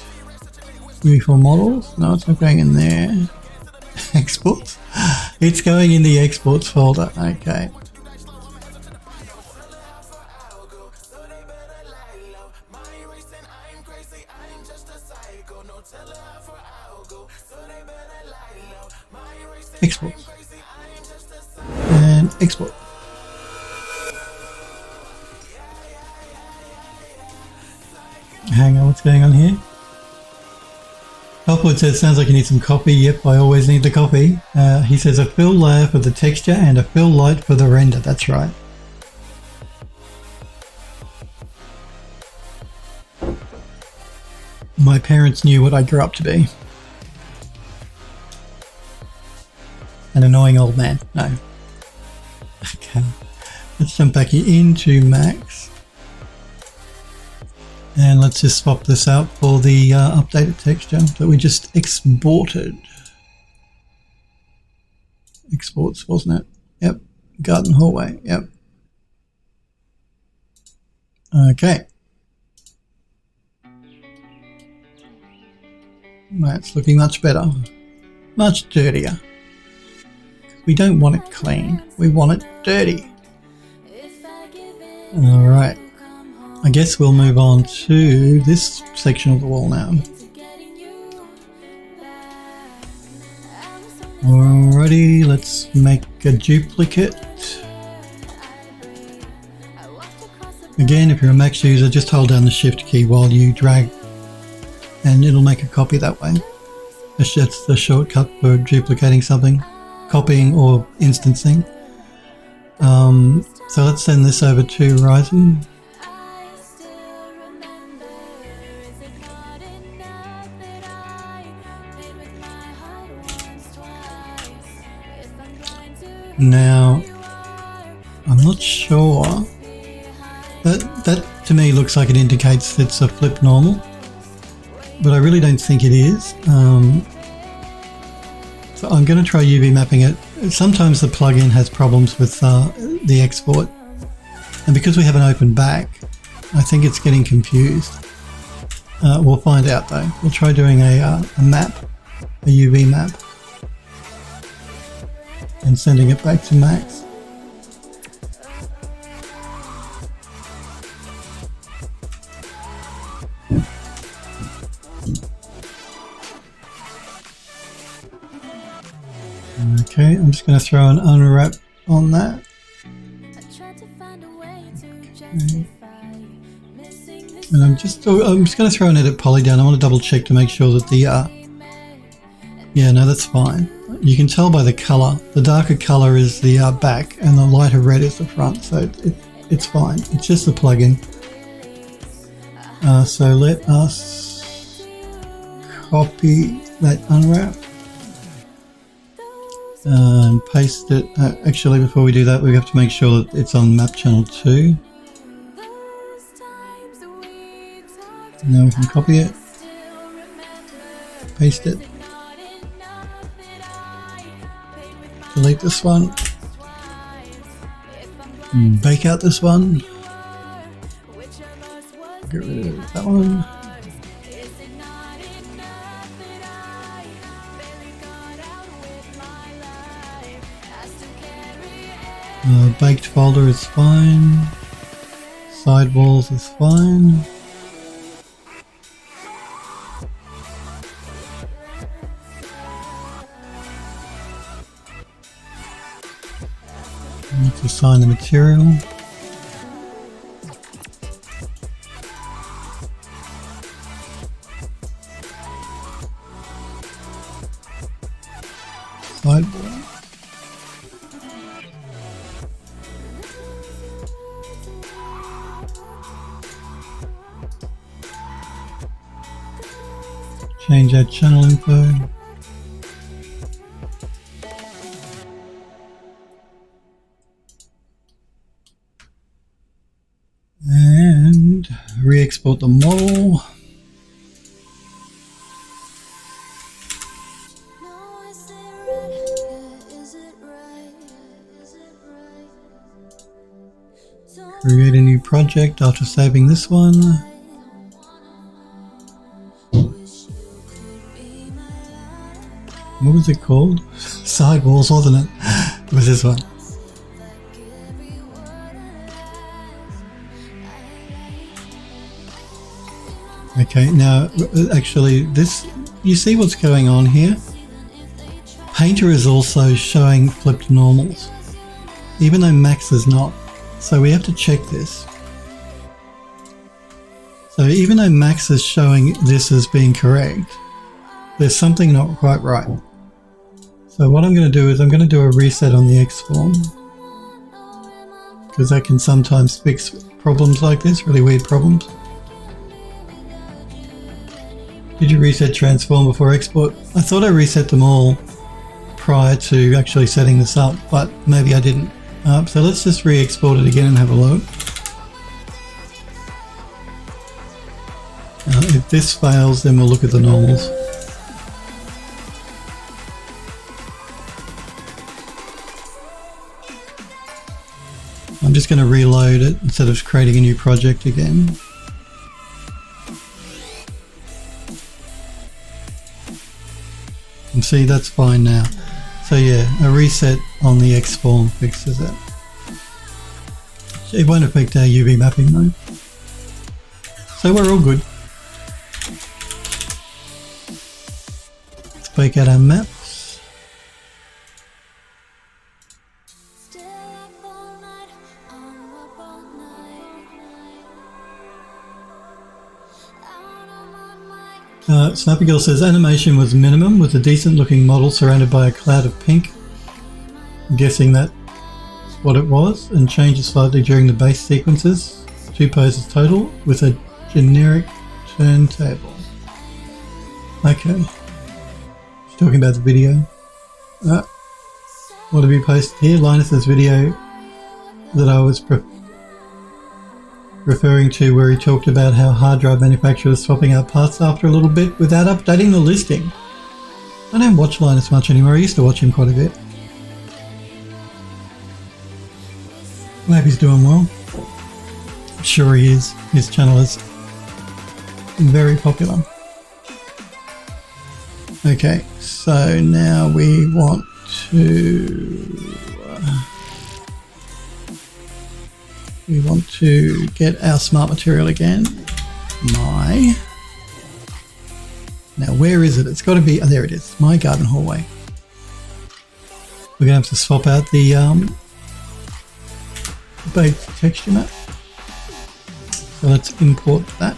UE4 models? No, it's not going in there. Exports? It's going in the exports folder. Okay. Export. And export. Hang on, what's going on here? Topwood says, sounds like you need some copy. Yep, I always need the copy. He says a fill layer for the texture and a fill light for the render. That's right. My parents knew what I grew up to be. An annoying old man. No. Okay. Let's jump back into Max. And let's just swap this out for the updated texture that we just exported. Exports, wasn't it? Yep. Garden hallway. Yep. Okay. That's looking much better. Much dirtier. We don't want it clean. We want it dirty. Alright. I guess we'll move on to this section of the wall now. Alrighty, let's make a duplicate. Again, if you're a Mac user, just hold down the Shift key while you drag and it'll make a copy that way. That's the shortcut for duplicating something, copying or instancing. So let's send this over to Ryzen. Now, I'm not sure. That to me looks like it indicates it's a flip normal, but I really don't think it is. So I'm going to try UV mapping it. Sometimes the plugin has problems with the export, and because we have an open back, I think it's getting confused. We'll find out though. We'll try doing a map, a UV map, and sending it back to Max. Okay, I'm just going to throw an unwrap on that. Okay. And I'm just going to throw an edit poly down. I want to double check to make sure that the yeah, no, that's fine. You can tell by the color. The darker color is the back and the lighter red is the front, so it's fine. It's just the plugin. So let us copy that unwrap and paste it. Actually, before we do that, we have to make sure that it's on map channel 2. Now we can copy it, paste it, delete this one, bake out this one, get rid of that one, baked folder is fine, sidewalls is fine. Need to assign the material. Sideboard. Change our channel info. And re-export the model. Create a new project after saving this one. What was it called? Sidewalls, wasn't it? It was this one. Okay, now actually this, you see what's going on here? Painter is also showing flipped normals, even though Max is not. So we have to check this. So even though Max is showing this as being correct, there's something not quite right. So what I'm going to do is I'm going to do a reset on the X form, because that can sometimes fix problems like this, really weird problems. Did you reset transform before export? I thought I reset them all prior to actually setting this up, but maybe I didn't. So let's just re-export it again and have a look. If this fails, then we'll look at the normals. I'm just going to reload it instead of creating a new project again. And see, that's fine now. So yeah, a reset on the X form fixes it. It won't affect our UV mapping though. So we're all good. Let's break out our maps. Snappy Girl says animation was minimum with a decent looking model surrounded by a cloud of pink. I'm guessing that's what it was, and changes slightly during the base sequences. 2 poses total with a generic turntable. Okay. She's talking about the video. What have you posted here? Linus's video that I was referring to, where he talked about how hard drive manufacturers swapping out parts after a little bit without updating the listing. I don't watch Linus much anymore. I used to watch him quite a bit. I hope he's doing well. I'm sure he is. His channel is very popular. Okay, so now we want to get our smart material again. Now where is it? It's got to be, oh, there it is, my garden hallway. We're going to have to swap out the baked texture map. So let's import that.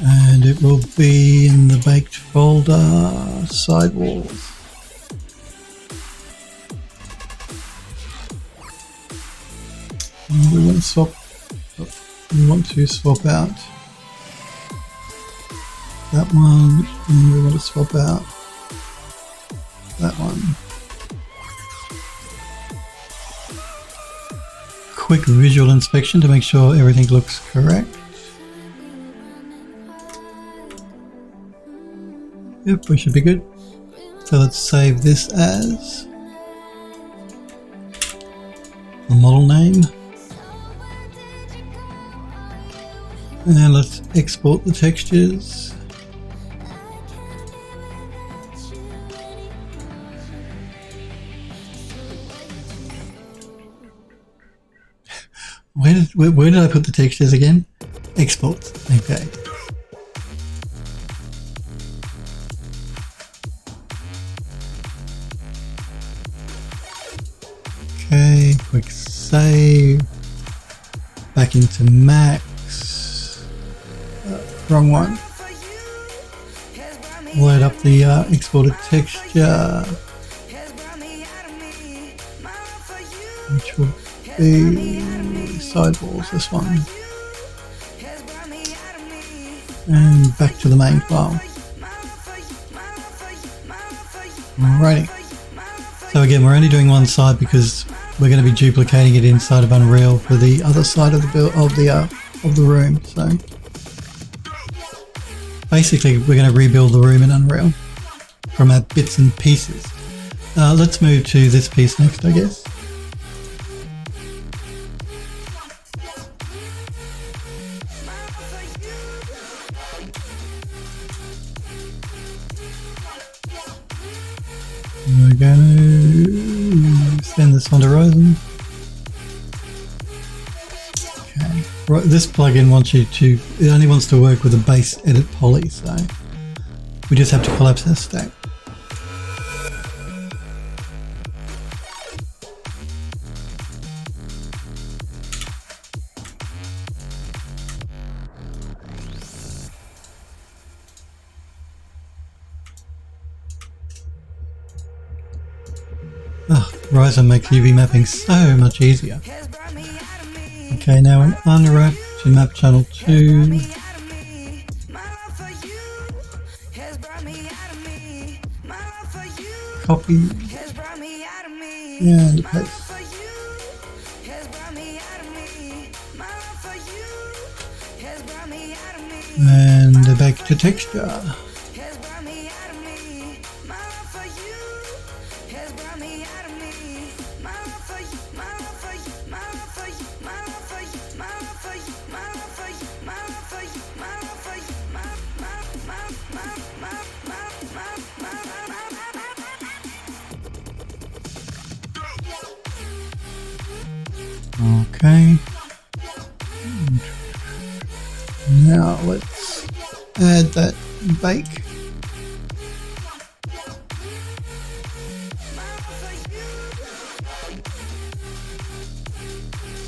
And it will be in the baked folder, sidewalls. We want to swap out that one, and we want to swap out that one. Quick visual inspection to make sure everything looks correct. Yep, we should be good. So let's save this as the model name. And let's export the textures. Where did I put the textures again? Exports. Okay. Okay, quick save. Back into Max. Wrong one. Load up the exported texture, which will be sidewalls, this one. And back to the main file. Alrighty. So again, we're only doing one side because we're going to be duplicating it inside of Unreal for the other side of the room. So basically, we're going to rebuild the room in Unreal from our bits and pieces. Let's move to this piece next, I guess. We're going to send this one to Rosen. right, this plugin wants you to, it only wants to work with a base edit poly, so we just have to collapse our stack. Riser makes UV mapping so much easier. Okay, now an unwrap to map channel 2. Copy and paste. And back to texture. Okay. Now let's add that bake.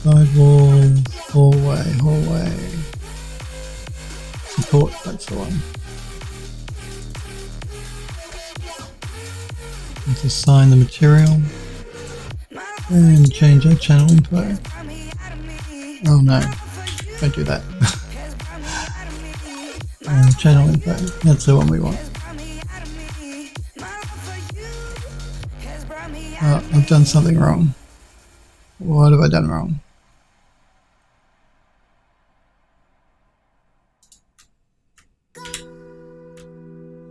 Sidewall, hallway. Support, that's the one. Let's assign the material and change our channel info. Oh no, don't do that. Channel info, that's the one we want. Oh, I've done something wrong. What have I done wrong?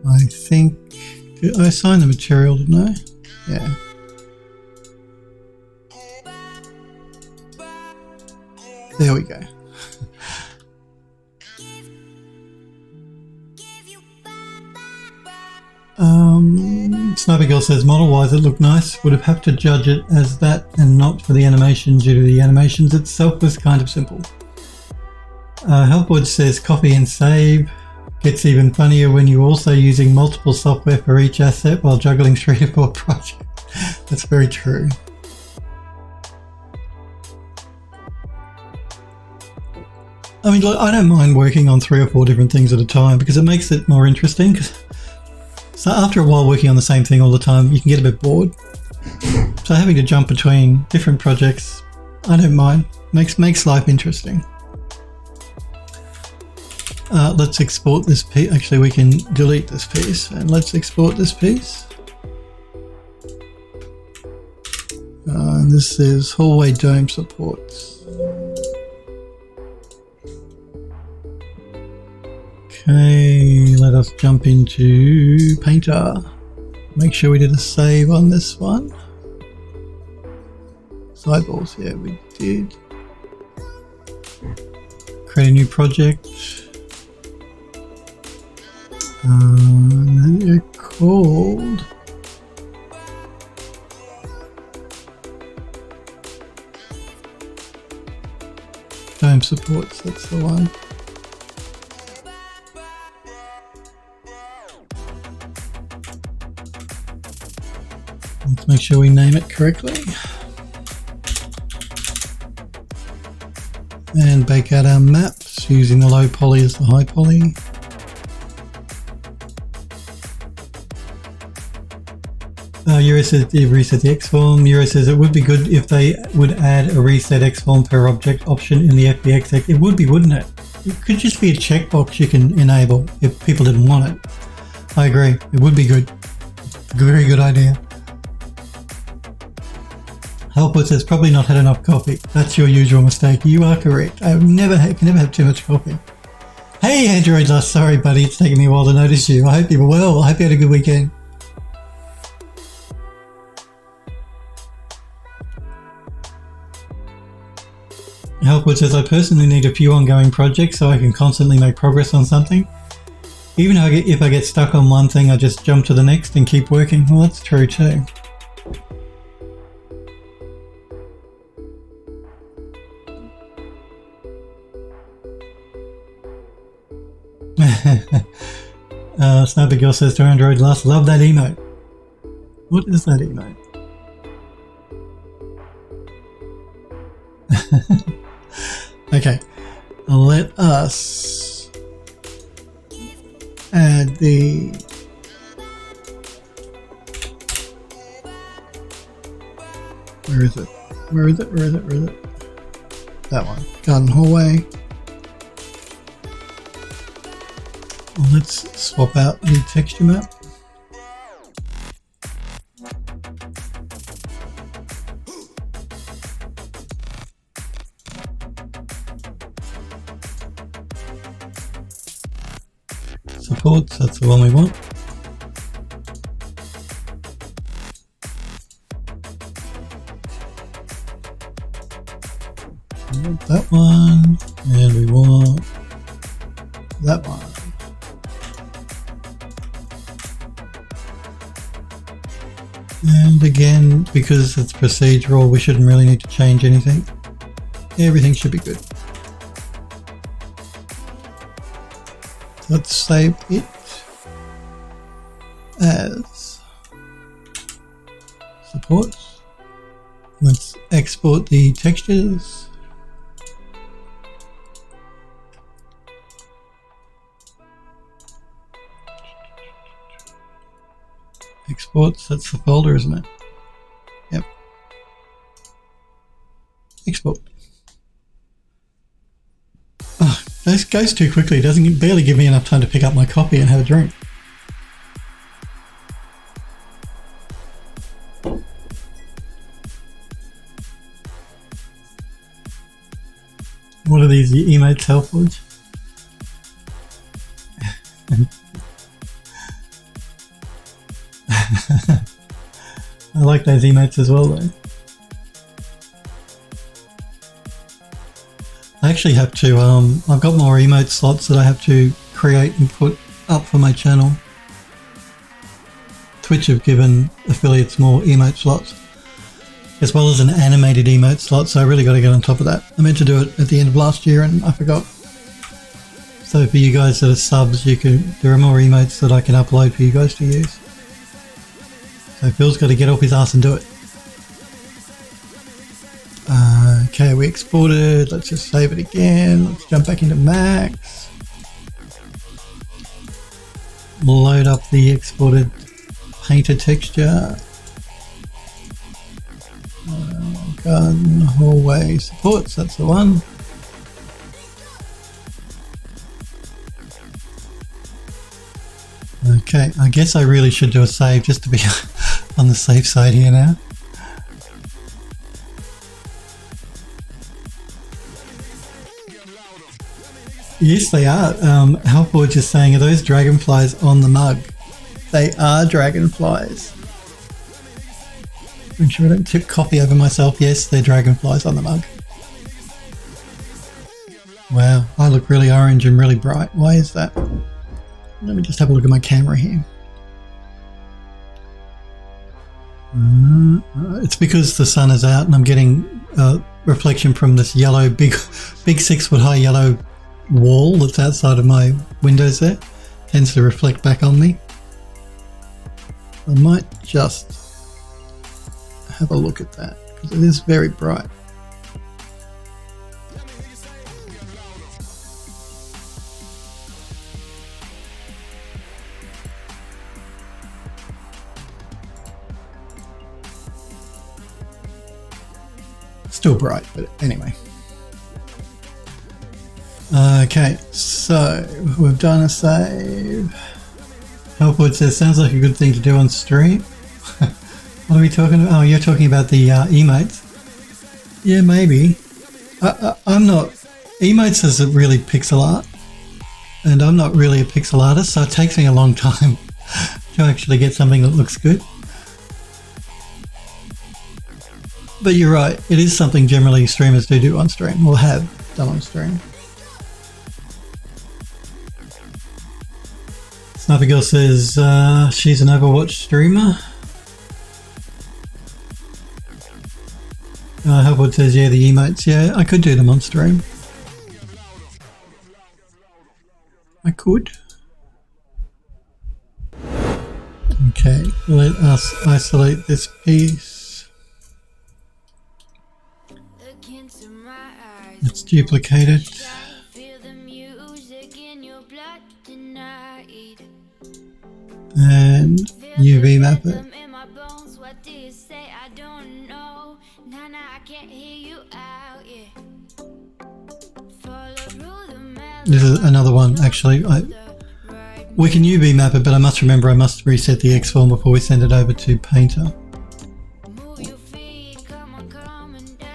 I think I assigned the material, didn't I? Yeah. There we go. Sniper Girl says, model-wise it looked nice. Would have to judge it as that and not for the animation due to the animations itself was kind of simple. Helpwood says, copy and save. Gets even funnier when you're also using multiple software for each asset while juggling 3 to 4 projects. That's very true. I mean, look, I don't mind working on 3 or 4 different things at a time because it makes it more interesting. So after a while working on the same thing all the time, you can get a bit bored. So having to jump between different projects, I don't mind. Makes life interesting. Let's export this piece. Actually, we can delete this piece and let's export this piece. This is hallway dome supports. Okay, let us jump into Painter. Make sure we did a save on this one. Sidewalls, yeah, we did. Create a new project. They're called Dome Supports, that's the one. Let's make sure we name it correctly. And bake out our maps using the low poly as the high poly. Euro says they've reset the XForm. Euro says it would be good if they would add a reset XForm per object option in the FBX. It would be, wouldn't it? It could just be a checkbox you can enable if people didn't want it. I agree. It would be good. Very good idea. Helpwood says probably not had enough coffee. That's your usual mistake. You are correct. I can never have too much coffee. Hey Android Lust, sorry buddy, it's taken me a while to notice you. I hope you were well. I hope you had a good weekend. Helpwood says, I personally need a few ongoing projects so I can constantly make progress on something. Even if I get stuck on one thing, I just jump to the next and keep working. Well, that's true too. Sniper Girl says to Android Lust, love that emote. What is that emote? Okay, let us add the where is it? Where is it? Where is it? Where is it? That one. Garden hallway. Let's swap out the texture map. Supports, that's the one we want. We want that one, and we want that one. And again, because it's procedural, we shouldn't really need to change anything. Everything should be good. Let's save it as supports. Let's export the textures. Exports, that's the folder, isn't it? Yep. Export. Oh, this goes too quickly. It doesn't barely give me enough time to pick up my coffee and have a drink. What are these emotes helpful? I like those emotes as well though. I actually have to, I've got more emote slots that I have to create and put up for my channel. Twitch have given affiliates more emote slots, as well as an animated emote slot, so I really got to get on top of that. I meant to do it at the end of last year and I forgot. So for you guys that are subs, there are more emotes that I can upload for you guys to use. So Phil's got to get off his ass and do it. Okay, we exported. Let's just save it again. Let's jump back into Max. Load up the exported painter texture. Garden hallway supports, that's the one. Okay, I guess I really should do a save just to be on the safe side here now. Yes, they are. Halford just saying, are those dragonflies on the mug? They are dragonflies. Make sure I don't tip coffee over myself. Yes, they're dragonflies on the mug. Wow, I look really orange and really bright. Why is that? Let me just have a look at my camera here. It's because the sun is out and I'm getting reflection from this yellow, big 6 foot high yellow wall that's outside of my windows there. Tends to reflect back on me. I might just have a look at that because it is very bright. Still bright, but anyway. Okay, so we've done a save. Helpwood says, sounds like a good thing to do on stream. What are we talking about? Oh, you're talking about the emotes. Yeah, maybe. I'm not. Emotes is really pixel art, and I'm not really a pixel artist, so it takes me a long time to actually get something that looks good. But you're right, it is something generally streamers do on stream, or have done on stream. Sniper Girl says she's an Overwatch streamer. Helpwood says, yeah, the emotes, yeah, I could do them on stream. I could. Okay, let us isolate this piece. Let's duplicate it. And UV map it. This is another one actually. We can UV map it, but I must remember I must reset the X form before we send it over to Painter.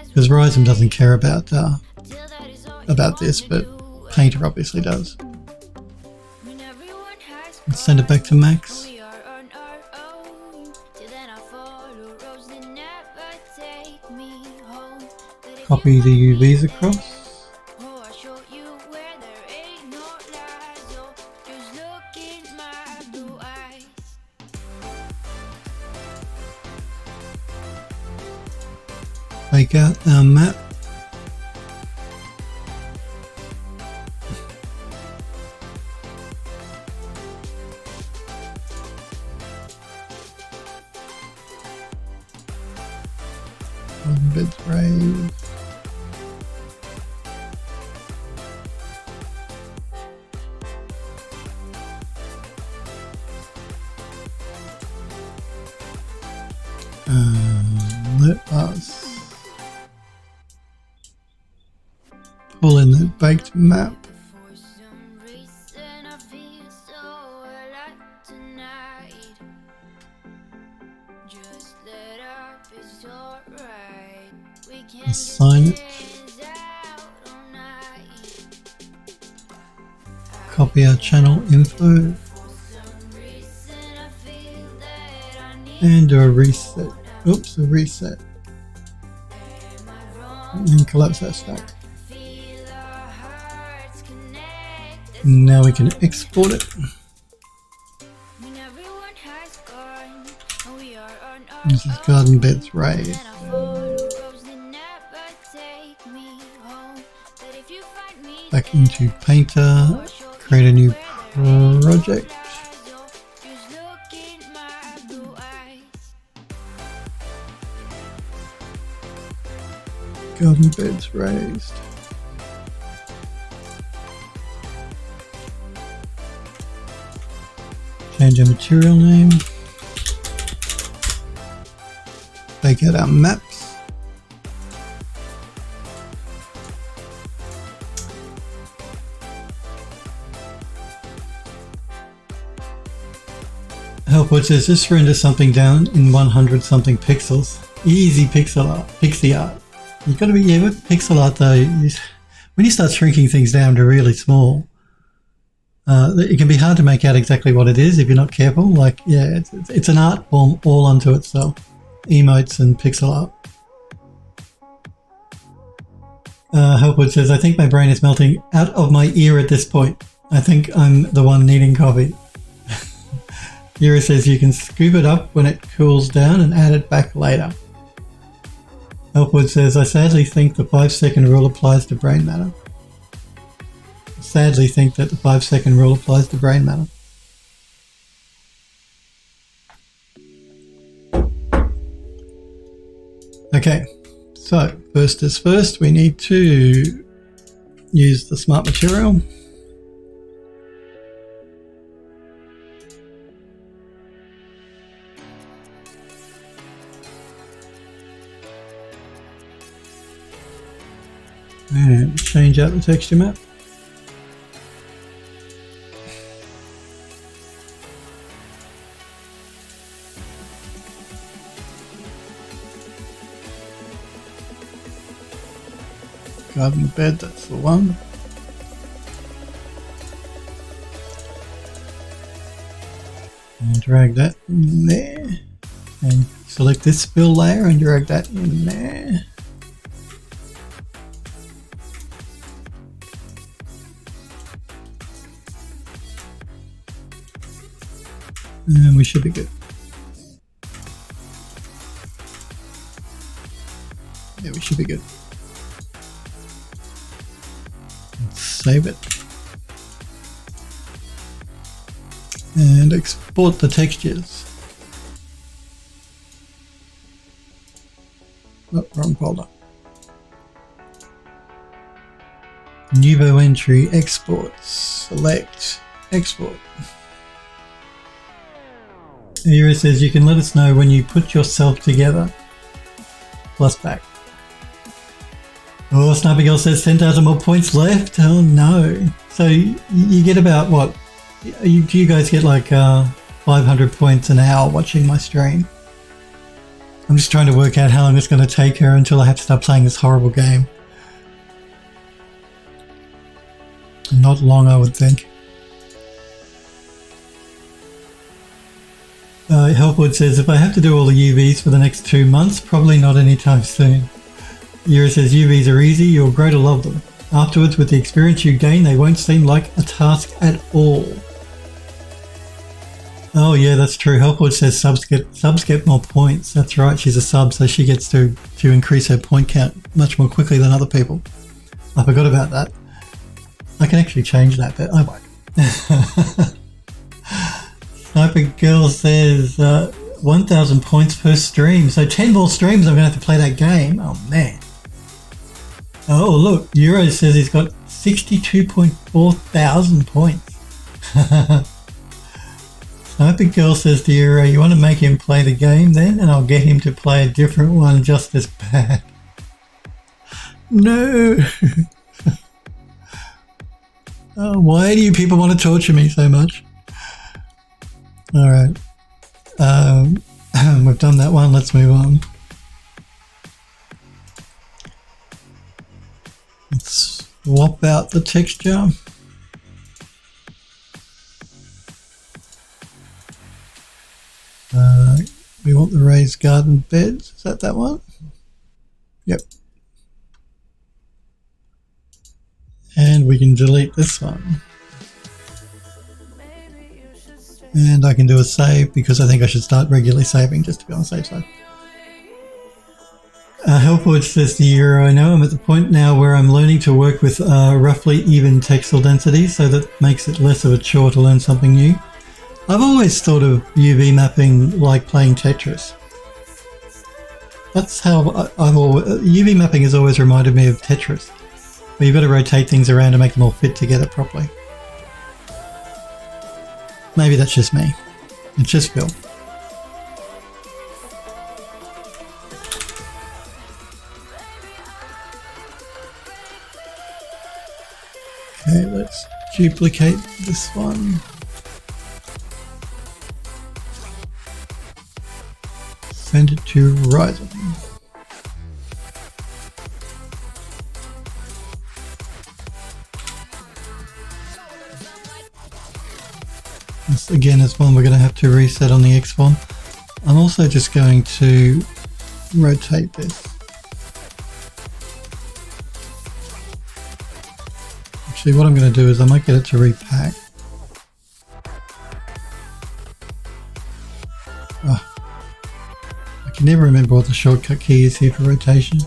Because Rhizome doesn't care about this, but Painter obviously does. Let's send it back to Max. Copy the UVs across. Take out our map. Bits raised. Let us pull in the baked map. Assign it. Copy our channel info. And do a reset. Oops, a reset. And collapse that stack. Now we can export it. This is garden beds raised. Back into Painter, create a new project. Garden beds raised. Change our material name. Take out our maps. Helpwood says just render something down in 100 something pixels. Easy pixel art, pixie art. You've got to be, yeah, with pixel art though, when you start shrinking things down to really small, it can be hard to make out exactly what it is if you're not careful. Like, yeah, it's an art form all unto itself. Emotes and pixel art. Helpwood says, I think my brain is melting out of my ear at this point. I think I'm the one needing coffee. Yura says you can scoop it up when it cools down and add it back later. Helpwood says, I sadly think the 5-second rule applies to brain matter. Sadly think that the 5-second rule applies to brain matter. Okay, so first is first, we need to use the smart material. And change out the texture map. Garden bed, that's the one. And drag that in there. And select this fill layer and drag that in there. And we should be good. Yeah, we should be good. Let's save it. and export the textures. Oh, wrong folder. Nouveau entry, export, select, export. Here it says you can let us know when you put yourself together. Plus back. Oh, Sniper Girl says 10,000 more points left. Oh no. So you get about what? Do you guys get like 500 points an hour watching my stream? I'm just trying to work out how long it's going to take her until I have to stop playing this horrible game. Not long, I would think. Helpwood says, if I have to do all the UVs for the next 2 months, probably not anytime soon. Yura says, UVs are easy, you'll grow to love them. Afterwards, with the experience you gain, they won't seem like a task at all. Oh yeah, that's true. Helpwood says subs get more points. That's right, she's a sub, so she gets to increase her point count much more quickly than other people. I forgot about that. I can actually change that, but I won't. Sniper Girl says 1,000 points per stream. So 10 more streams I'm going to have to play that game. Oh man. Oh look, Euro says he's got 62.4 thousand points. Sniper Girl says to Euro, you want to make him play the game then? And I'll get him to play a different one just as bad. No. Oh, why do you people want to torture me so much? Alright. We've done that one, let's move on. Let's swap out the texture. We want the raised garden beds, is that one? Yep. And we can delete this one. And I can do a save because I think I should start regularly saving just to be on the safe side. Helpwood says to Euro, I know I'm at the point now where I'm learning to work with roughly even textile density, so that makes it less of a chore to learn something new. I've always thought of UV mapping like playing Tetris. That's how UV mapping has always reminded me of Tetris. But you've got to rotate things around to make them all fit together properly. Maybe that's just me. It's just Phil. Okay, let's duplicate this one. Send it to Horizon. This again is one we're going to have to reset on the X1. I'm also just going to rotate this. Actually, what I'm going to do is I might get it to repack. Oh, I can never remember what the shortcut key is here for rotation.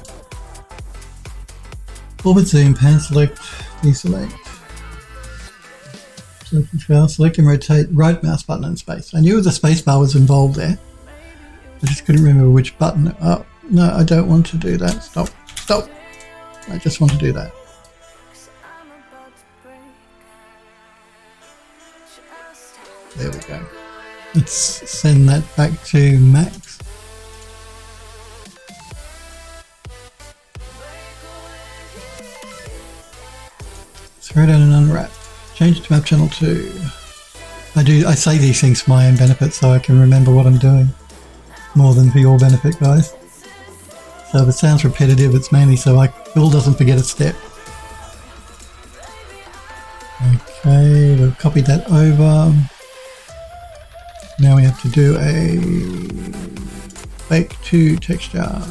Orbit zoom, pan select, deselect. Select and rotate right mouse button and space. I knew the space bar was involved there. I just couldn't remember which button. Oh, no, I don't want to do that. Stop. Stop. I just want to do that. There we go. Let's send that back to Max. Throw down and unwrap. Change it to map channel 2. I say these things for my own benefit so I can remember what I'm doing. More than for your benefit, guys. So if it sounds repetitive, it's mainly so Bill doesn't forget a step. Okay, we've copied that over. Now we have to do a bake to texture.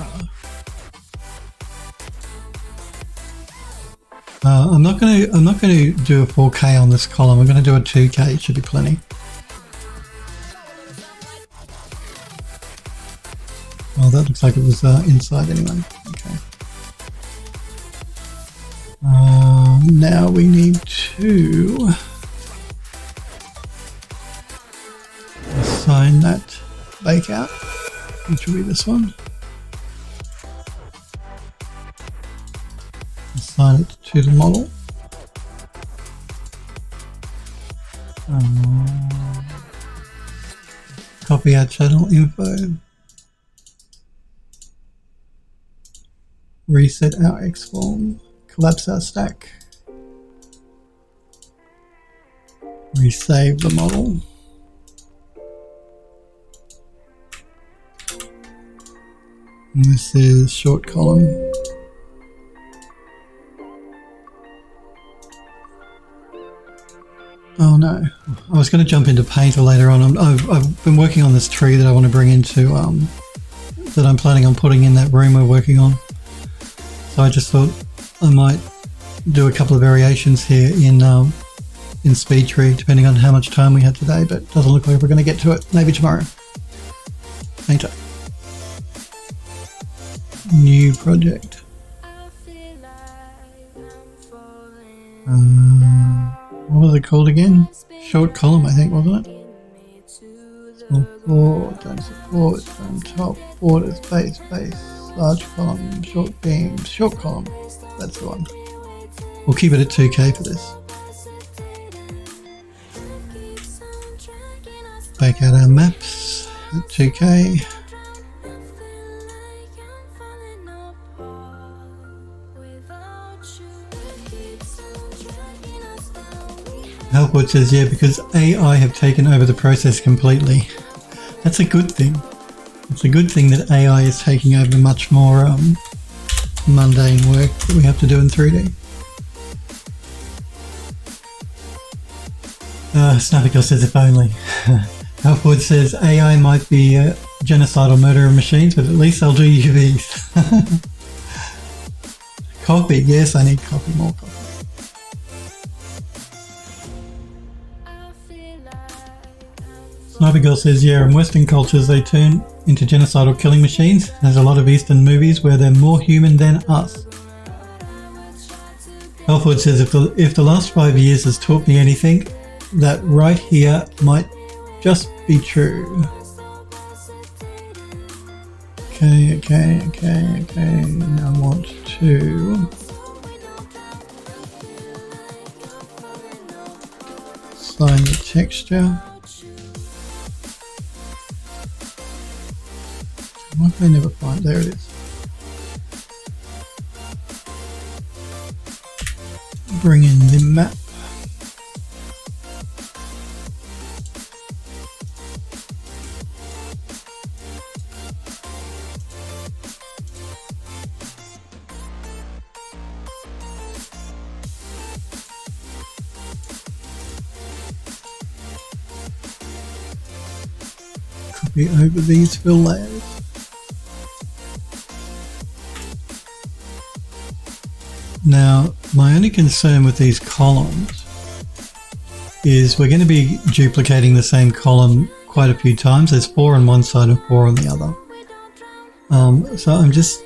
I'm not going to do a 4K on this column. I'm going to do a 2K. It should be plenty. Well, that looks like it was inside anyway. Okay. Now we need to open that bake out, which will be this one. Assign it to the model. Copy our channel info. Reset our X-form. Collapse our stack. Resave the model. And this is short column. Oh no, I was going to jump into Painter later on. I've been working on this tree that I want to bring into, that I'm planning on putting in that room we're working on. So I just thought I might do a couple of variations here in Speed Tree, depending on how much time we have today, but it doesn't look like we're going to get to it. Maybe tomorrow. Painter. New project. What was it called again? Short column, I think, wasn't it? Small board, don't support, don't top, borders, base, large column, short beams, short column. That's the one. We'll keep it at 2K for this. Bake out our maps at 2K. Helpwood says, yeah, because AI have taken over the process completely. That's a good thing. It's a good thing that AI is taking over much more mundane work that we have to do in 3D. Snappy says, if only. Helpwood says, AI might be a genocidal murder of machines, but at least they'll do UVs. Copy. Yes, I need copy, more copy. Sniper Girl says, yeah, in Western cultures they turn into genocidal killing machines. There's a lot of Eastern movies where they're more human than us. Alford says, if the last 5 years has taught me anything, that right here might just be true. Okay. I want to sign the texture. Why can I never find? There it is. Bring in the map. Copy over these fill layers. Now, my only concern with these columns is we're going to be duplicating the same column quite a few times. There's 4 on one side and 4 on the other. So I'm just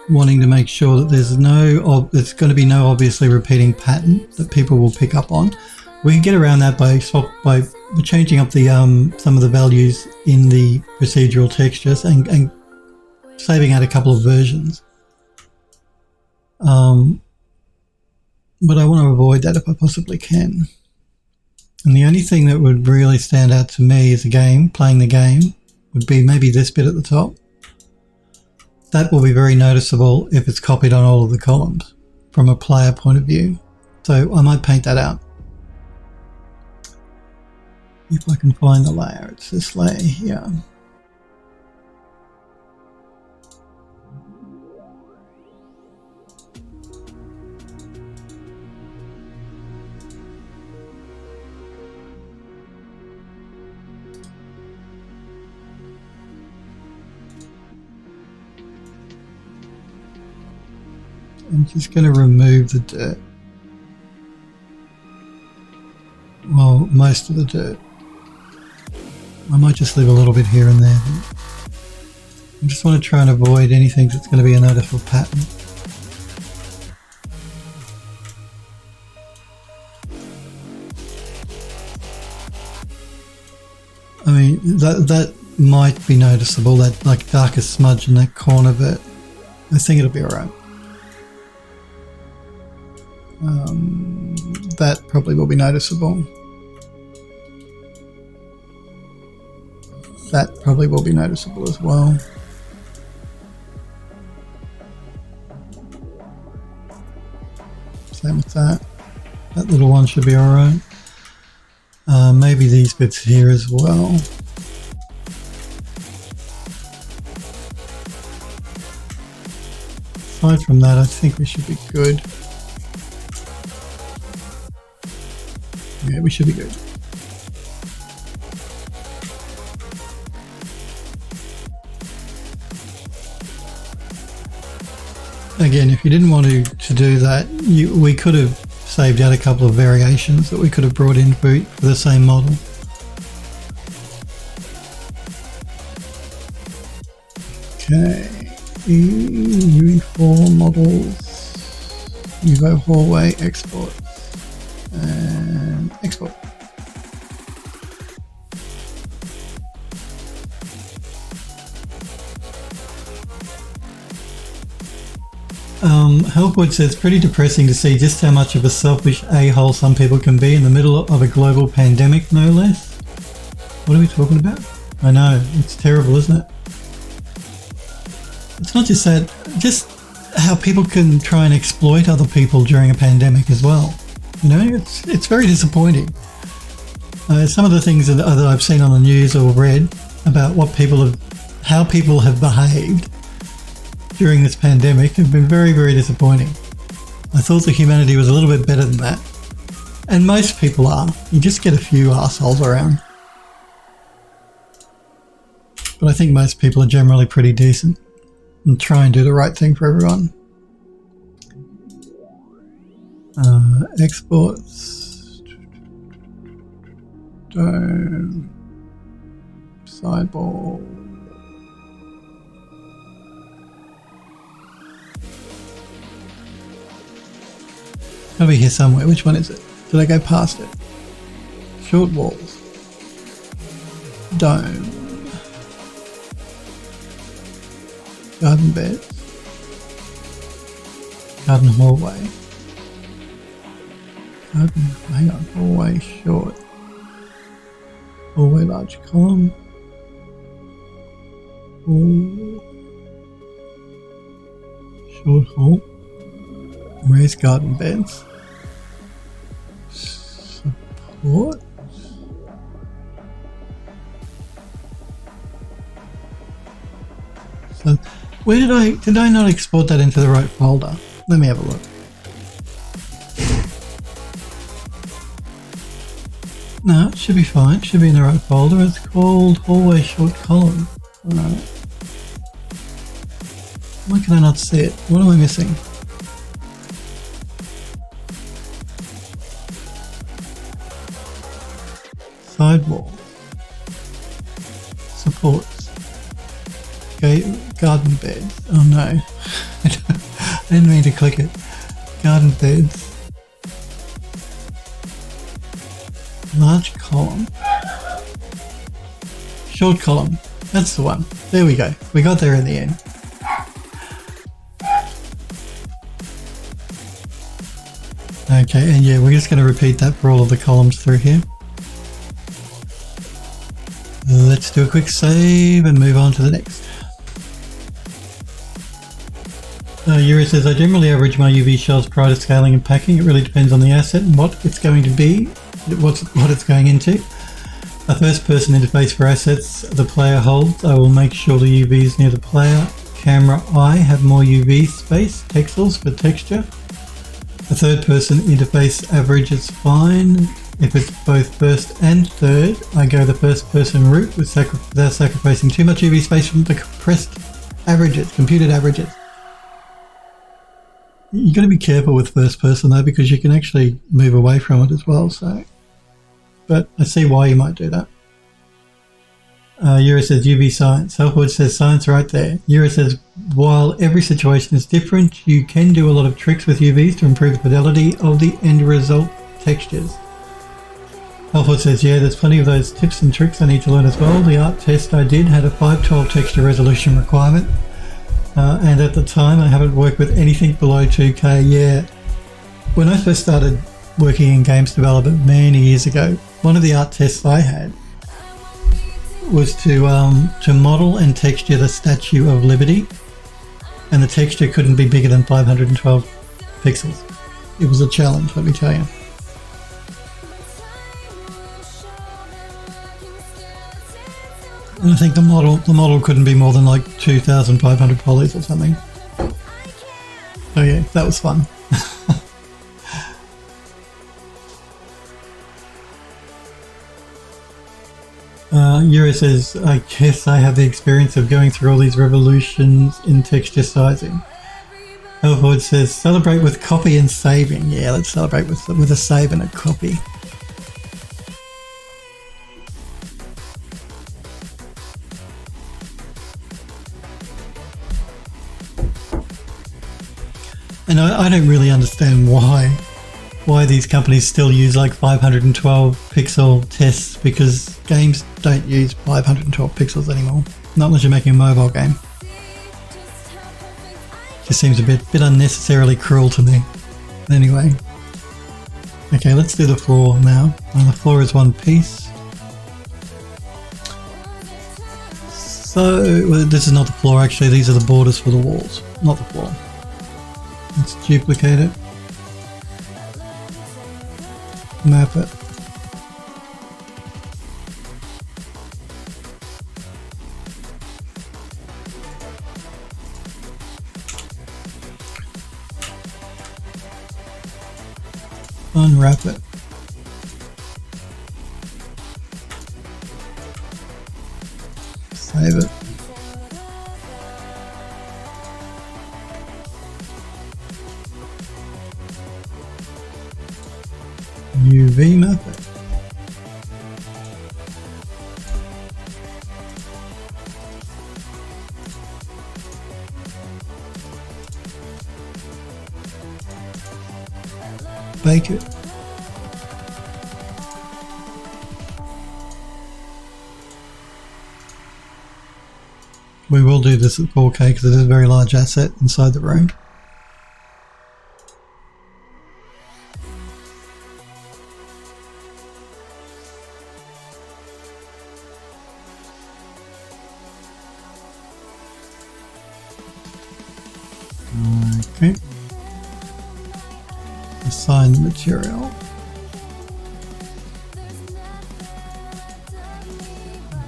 wanting to make sure that there's going to be no obviously repeating pattern that people will pick up on. We can get around that by changing up the some of the values in the procedural textures and saving out a couple of versions. But I want to avoid that if I possibly can. And the only thing that would really stand out to me as playing the game, would be maybe this bit at the top. That will be very noticeable if it's copied on all of the columns from a player point of view. So I might paint that out. If I can find the layer, it's this layer here. I'm just going to remove the dirt. Well, most of the dirt. I might just leave a little bit here and there. I just want to try and avoid anything that's going to be a noticeable pattern. I mean, that might be noticeable, that like darkest smudge in that corner, but I think it'll be alright. That probably will be noticeable. That probably will be noticeable as well. Same with that. That little one should be alright. Maybe these bits here as well. Aside from that, I think we should be good. Yeah, we should be good. Again, if you didn't want to do that, we could have saved out a couple of variations that we could have brought in for the same model. Okay, UE4 models, you go hallway, export, and export. Helpwood says, pretty depressing to see just how much of a selfish a-hole some people can be in the middle of a global pandemic, no less. What are we talking about? I know, it's terrible, isn't it? It's not just that, just how people can try and exploit other people during a pandemic as well. You know, it's very disappointing. Some of the things that I've seen on the news or read about how people have behaved during this pandemic have been very, very disappointing. I thought that humanity was a little bit better than that. And most people are. You just get a few assholes around. But I think most people are generally pretty decent and try and do the right thing for everyone. Exports. Dome. Sideball. Gotta be here somewhere. Which one is it? Did I go past it? Short walls. Dome. Garden beds. Garden hallway. Hang on. Hallway short. Hallway large column. Hall. Short hall. Raised garden beds. Support. So where did I not export that into the right folder? Let me have a look. No, it should be fine. It should be in the right folder. It's called hallway short column. Alright. Why can I not see it? What am I missing? Sidewall. Supports. Okay, garden beds. Oh no. I didn't mean to click it. Garden beds. Large column. Short column. That's the one. There we go. We got there in the end. Okay, and yeah, we're just going to repeat that for all of the columns through here. Let's do a quick save and move on to the next. Yuri says, I generally average my UV shells prior to scaling and packing. It really depends on the asset and what it's going to be, what it's going into. A first person interface for assets the player holds. I will make sure the UVs near the player camera eye have more UV space, pixels for texture. A third person interface average is fine. If it's both first and third, I go the first person route without sacrificing too much UV space from the compressed averages, computed averages. You got to be careful with first person though, because you can actually move away from it as well. So, but I see why you might do that. Yura says UV science. Helpwood says science right there. Yura says while every situation is different, you can do a lot of tricks with UVs to improve the fidelity of the end result textures. Alford says, yeah, there's plenty of those tips and tricks I need to learn as well. The art test I did had a 512 texture resolution requirement. And at the time, I haven't worked with anything below 2K. Yeah, when I first started working in games development many years ago, one of the art tests I had was to model and texture the Statue of Liberty, and the texture couldn't be bigger than 512 pixels. It was a challenge, let me tell you. And I think the model couldn't be more than like 2,500 polys or something. Oh yeah, that was fun. Euro says, I guess I have the experience of going through all these revolutions in texture sizing. Elford says, celebrate with copy and saving. Yeah, let's celebrate with a save and a copy. And I don't really understand why these companies still use like 512 pixel tests, because games don't use 512 pixels anymore. Not unless you're making a mobile game. Just seems a bit unnecessarily cruel to me. Anyway. Okay, let's do the floor now. The floor is one piece. So, well, this is not the floor actually, these are the borders for the walls, not the floor. Let's duplicate it. Map it. Unwrap it. Save it. UV map it. Bake it. We will do this at 4K because it is a very large asset inside the room. Okay. Assign the material.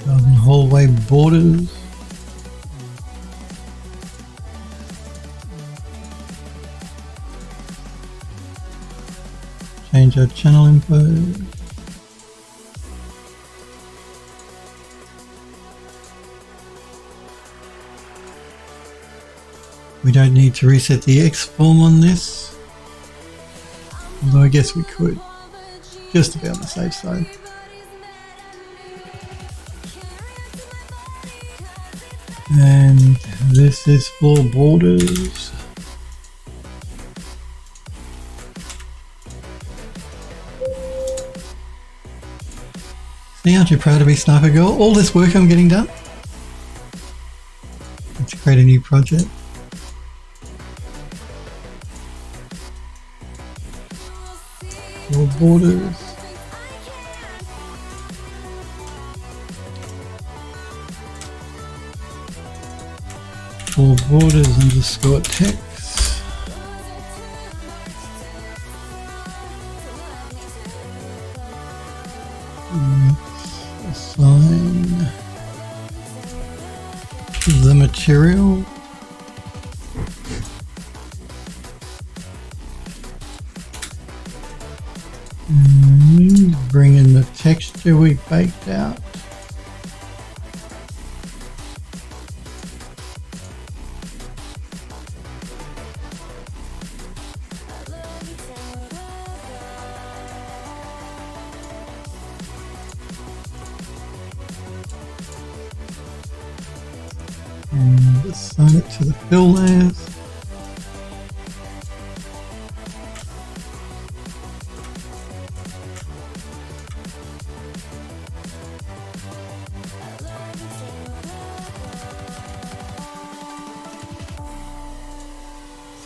Garden hallway borders. Change our channel info. We don't need to reset the X form on this, although I guess we could, just to be on the safe side. And this is for borders. See, aren't you proud of me, Sniper Girl? All this work I'm getting done? Let's create a new project. For borders. For borders underscore text. Assign the material. And bring in the texture we baked out. And assign it to the fill layers.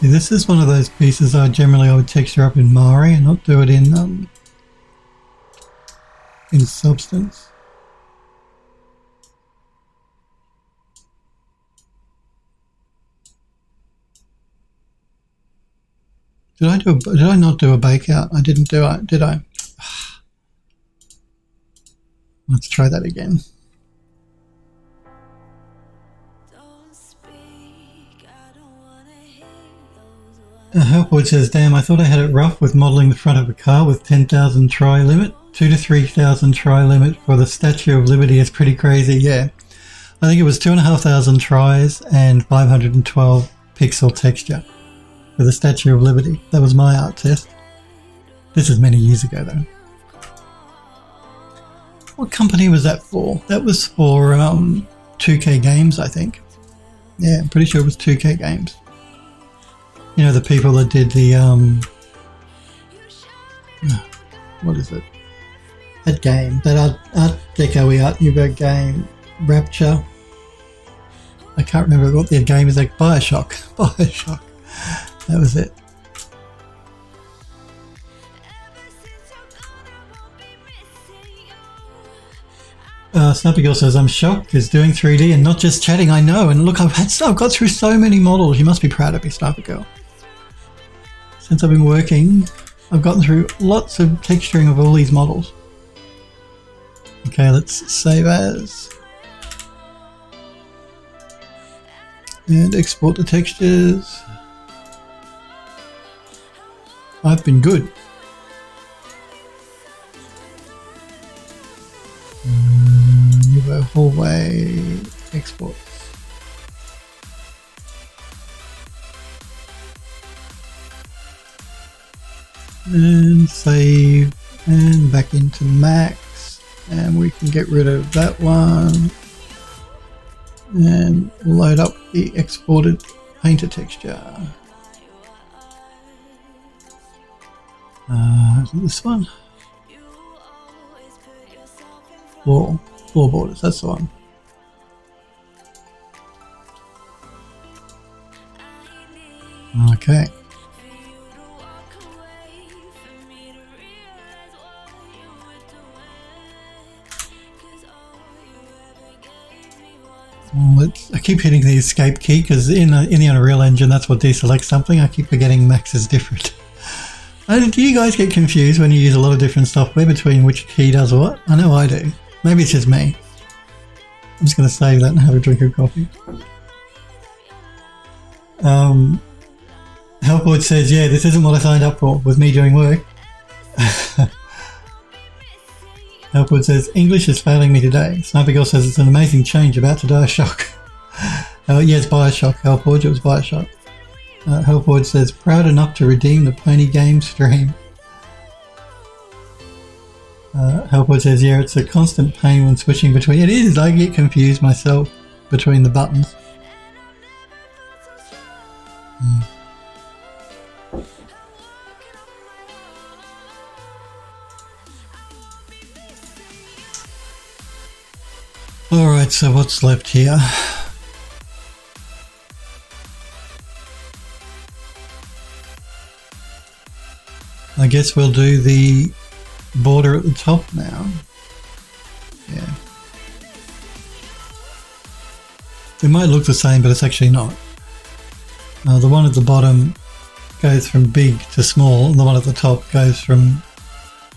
See, this is one of those pieces I would texture up in Mari and not do it in Substance. Did I not do a bake out? I didn't do it, did I? Let's try that again. Helpwood says, damn, I thought I had it rough with modelling the front of a car with 10,000 try limit. 2 to 3,000 try limit for the Statue of Liberty is pretty crazy, yeah. I think it was 2,500 tries and 512 pixel texture for the Statue of Liberty. That was my art test. This is many years ago though. What company was that for? That was for 2K Games, I think. Yeah, I'm pretty sure it was 2K Games. You know, the people that did the what is it? That game, that Art Deco Art Nouveau game, Rapture. I can't remember what the game is, like Bioshock. Bioshock. That was it. Snappy Girl says, I'm shocked it's doing 3D and not just chatting. I know, and look, I've got through so many models. You must be proud of me, Snappy Girl. Since I've been working, I've gotten through lots of texturing of all these models. Okay, let's save as. And export the textures. I've been good. Nouveau hallway export. And save and back into Max, and we can get rid of that one and load up the exported painter texture. Is it this one? Floor borders, that's the one. Okay. I keep hitting the escape key because in the Unreal Engine that's what deselects something. I keep forgetting Max is different. Do you guys get confused when you use a lot of different software between which key does what? I know I do. Maybe it's just me. I'm just going to save that and have a drink of coffee. Helpwood says, yeah, this isn't what I signed up for with me doing work. Helpwood says, English is failing me today. Sniper Girl says, it's an amazing change, about to die of shock. Yes, Bioshock, Helpwood, it was Bioshock. Helpwood says, proud enough to redeem the Pony Game stream. Helpwood says, yeah, it's a constant pain when switching between. It is, I get confused myself between the buttons. Alright, so what's left here? I guess we'll do the border at the top now. Yeah. It might look the same, but it's actually not. The one at the bottom goes from big to small, and the one at the top goes from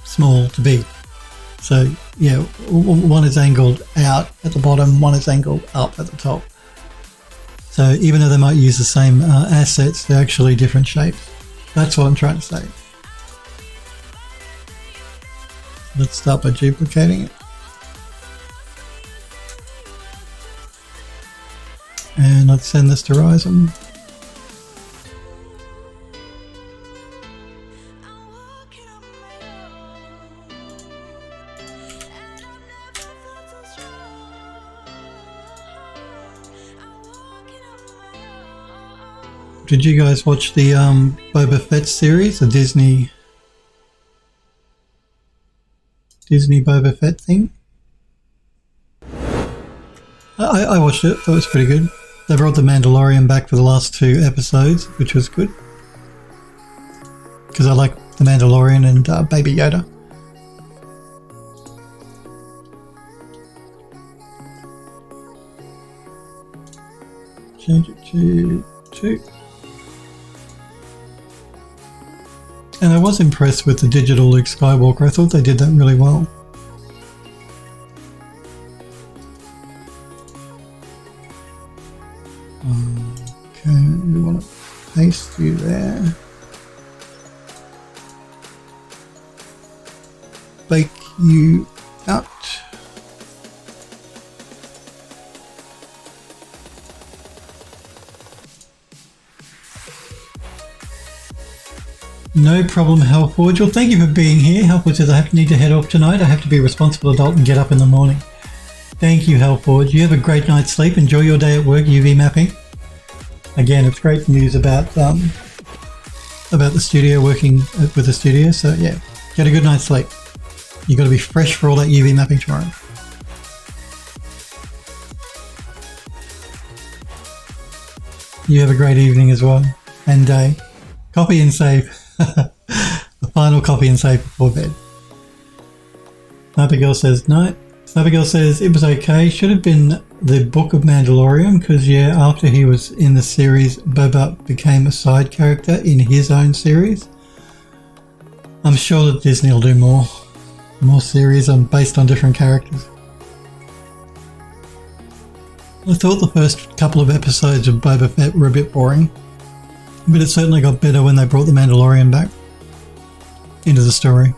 small to big. So, yeah, one is angled out at the bottom, one is angled up at the top. So even though they might use the same assets, they're actually different shapes. That's what I'm trying to say. Let's start by duplicating it. And let's send this to Ryzen. Did you guys watch the Boba Fett series, the Disney Boba Fett thing? I watched it. That was pretty good. They brought the Mandalorian back for the last 2 episodes, which was good. Because I like the Mandalorian and Baby Yoda. Change it to 2. And I was impressed with the digital Luke Skywalker. I thought they did that really well. Okay, we want to paste you there. Bake you out. No problem, Hellforge. Well, thank you for being here. Hellforge says I need to head off tonight. I have to be a responsible adult and get up in the morning. Thank you, Hellforge. You have a great night's sleep. Enjoy your day at work, UV mapping. Again, it's great news about the studio, working with the studio. So yeah, get a good night's sleep. You got to be fresh for all that UV mapping tomorrow. You have a great evening as well, and day. Copy and save. The final copy and save before bed. Sniper Girl says no. Sniper Girl says it was okay. Should have been the Book of Mandalorian, because yeah, after he was in the series, Boba became a side character in his own series. I'm sure that Disney will do more series based on different characters. I thought the first couple of episodes of Boba Fett were a bit boring, but it certainly got better when they brought the Mandalorian back into the story.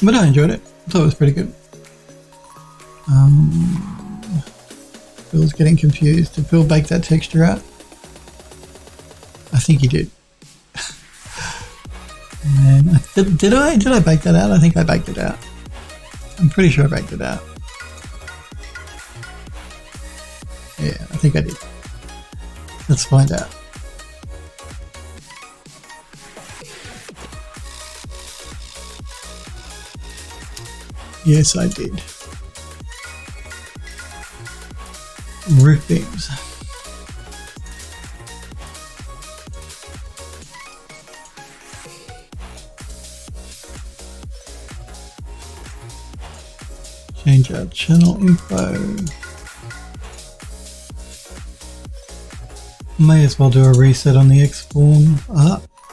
But I enjoyed it. I thought it was pretty good. Phil's getting confused. Did Phil bake that texture out? I think he did. And did I bake that out? I think I baked it out. I'm pretty sure I baked it out. Yeah, I think I did. Let's find out. Yes, I did. Roof beams. Change our channel info. May as well do a reset on the X form.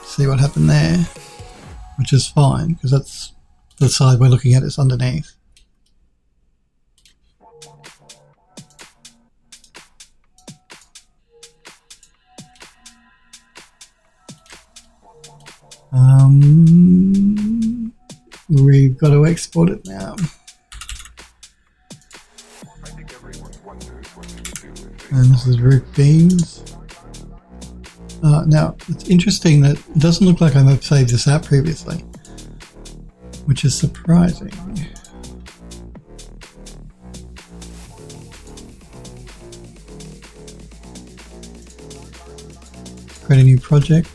See what happened there, which is fine because that's the side we're looking at is underneath. We've got to export it now. And this is roof beams. Now, it's interesting that it doesn't look like I've saved this out previously, which is surprising. Create a new project.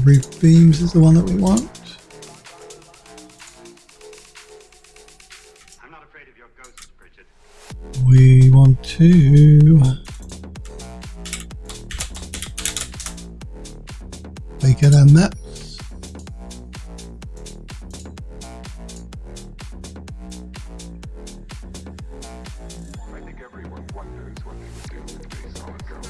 Roof beams is the one that we want. I'm not afraid of your ghosts, Bridget. We want to make it our maps. I think everyone wonders what they would do if they saw a ghost.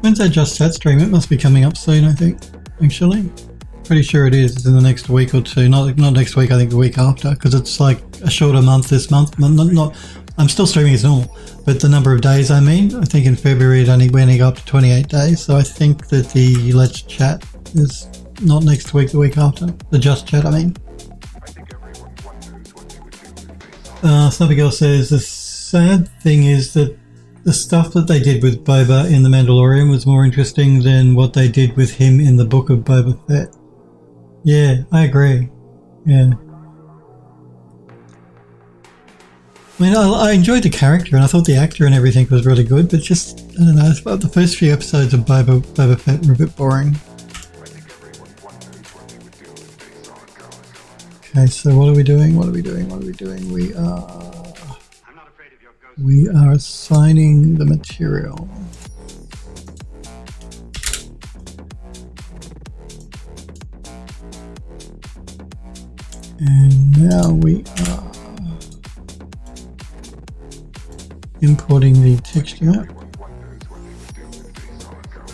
When's that Just Chat stream? It must be coming up soon, I think, actually. Pretty sure it is. It's in the next week or two. Not next week, I think the week after, because it's like a shorter month this month. Not, I'm still streaming as normal, but the number of days I think in February it only went up to 28 days. So I think that the Let's Chat is not next week, the week after. The Just Chat, I mean. I think everyone wonders what they would do if they saw. Snuffy Girl says the sad thing is that the stuff that they did with Boba in The Mandalorian was more interesting than what they did with him in the Book of Boba Fett. Yeah, I agree. Yeah. I mean, I enjoyed the character and I thought the actor and everything was really good, but just, I don't know, the first few episodes of Boba Fett were a bit boring. I think everyone wonders what they would do if they saw a ghost. Okay, so what are we doing? We are assigning the material. And now we are importing the texture. Everyone wonders what they would do if they saw a ghost.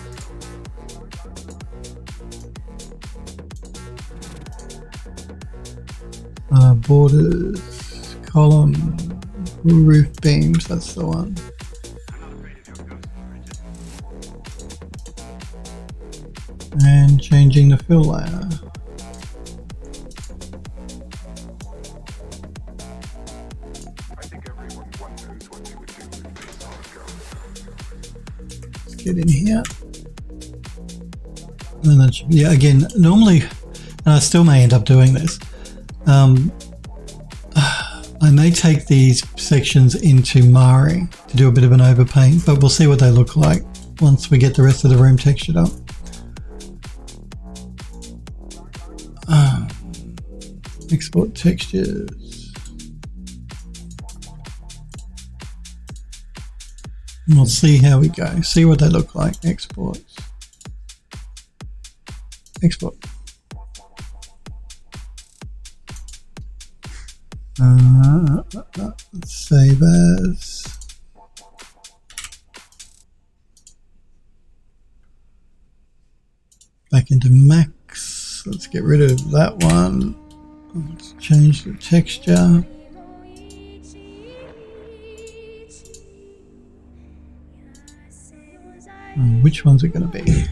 Borders, column, roof beams, that's the one. And changing the fill layer. I think everyone wonders what they would do if they saw a ghost. Let's get in here. And that should be, yeah, again, normally, and I still may end up doing this, I may take these sections into Mari to do a bit of an overpaint, but we'll see what they look like once we get the rest of the room textured up. Export textures. And we'll see how we go. See what they look like. Exports. Export. Save as. Back into Max. Let's get rid of that one. Let's change the texture. Which one's it going to be?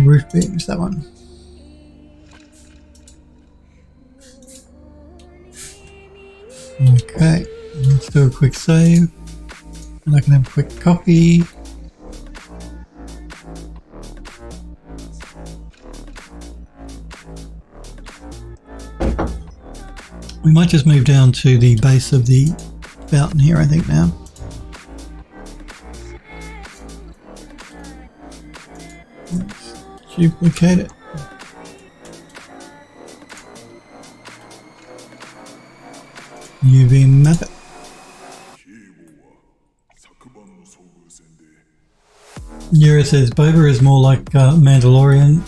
Roof beams, that one. Okay, let's do a quick save. And I can have a quick copy. We might just move down to the base of the fountain here, I think now. Let's duplicate it. UV map it. Yura says Boba is more like Mandalorian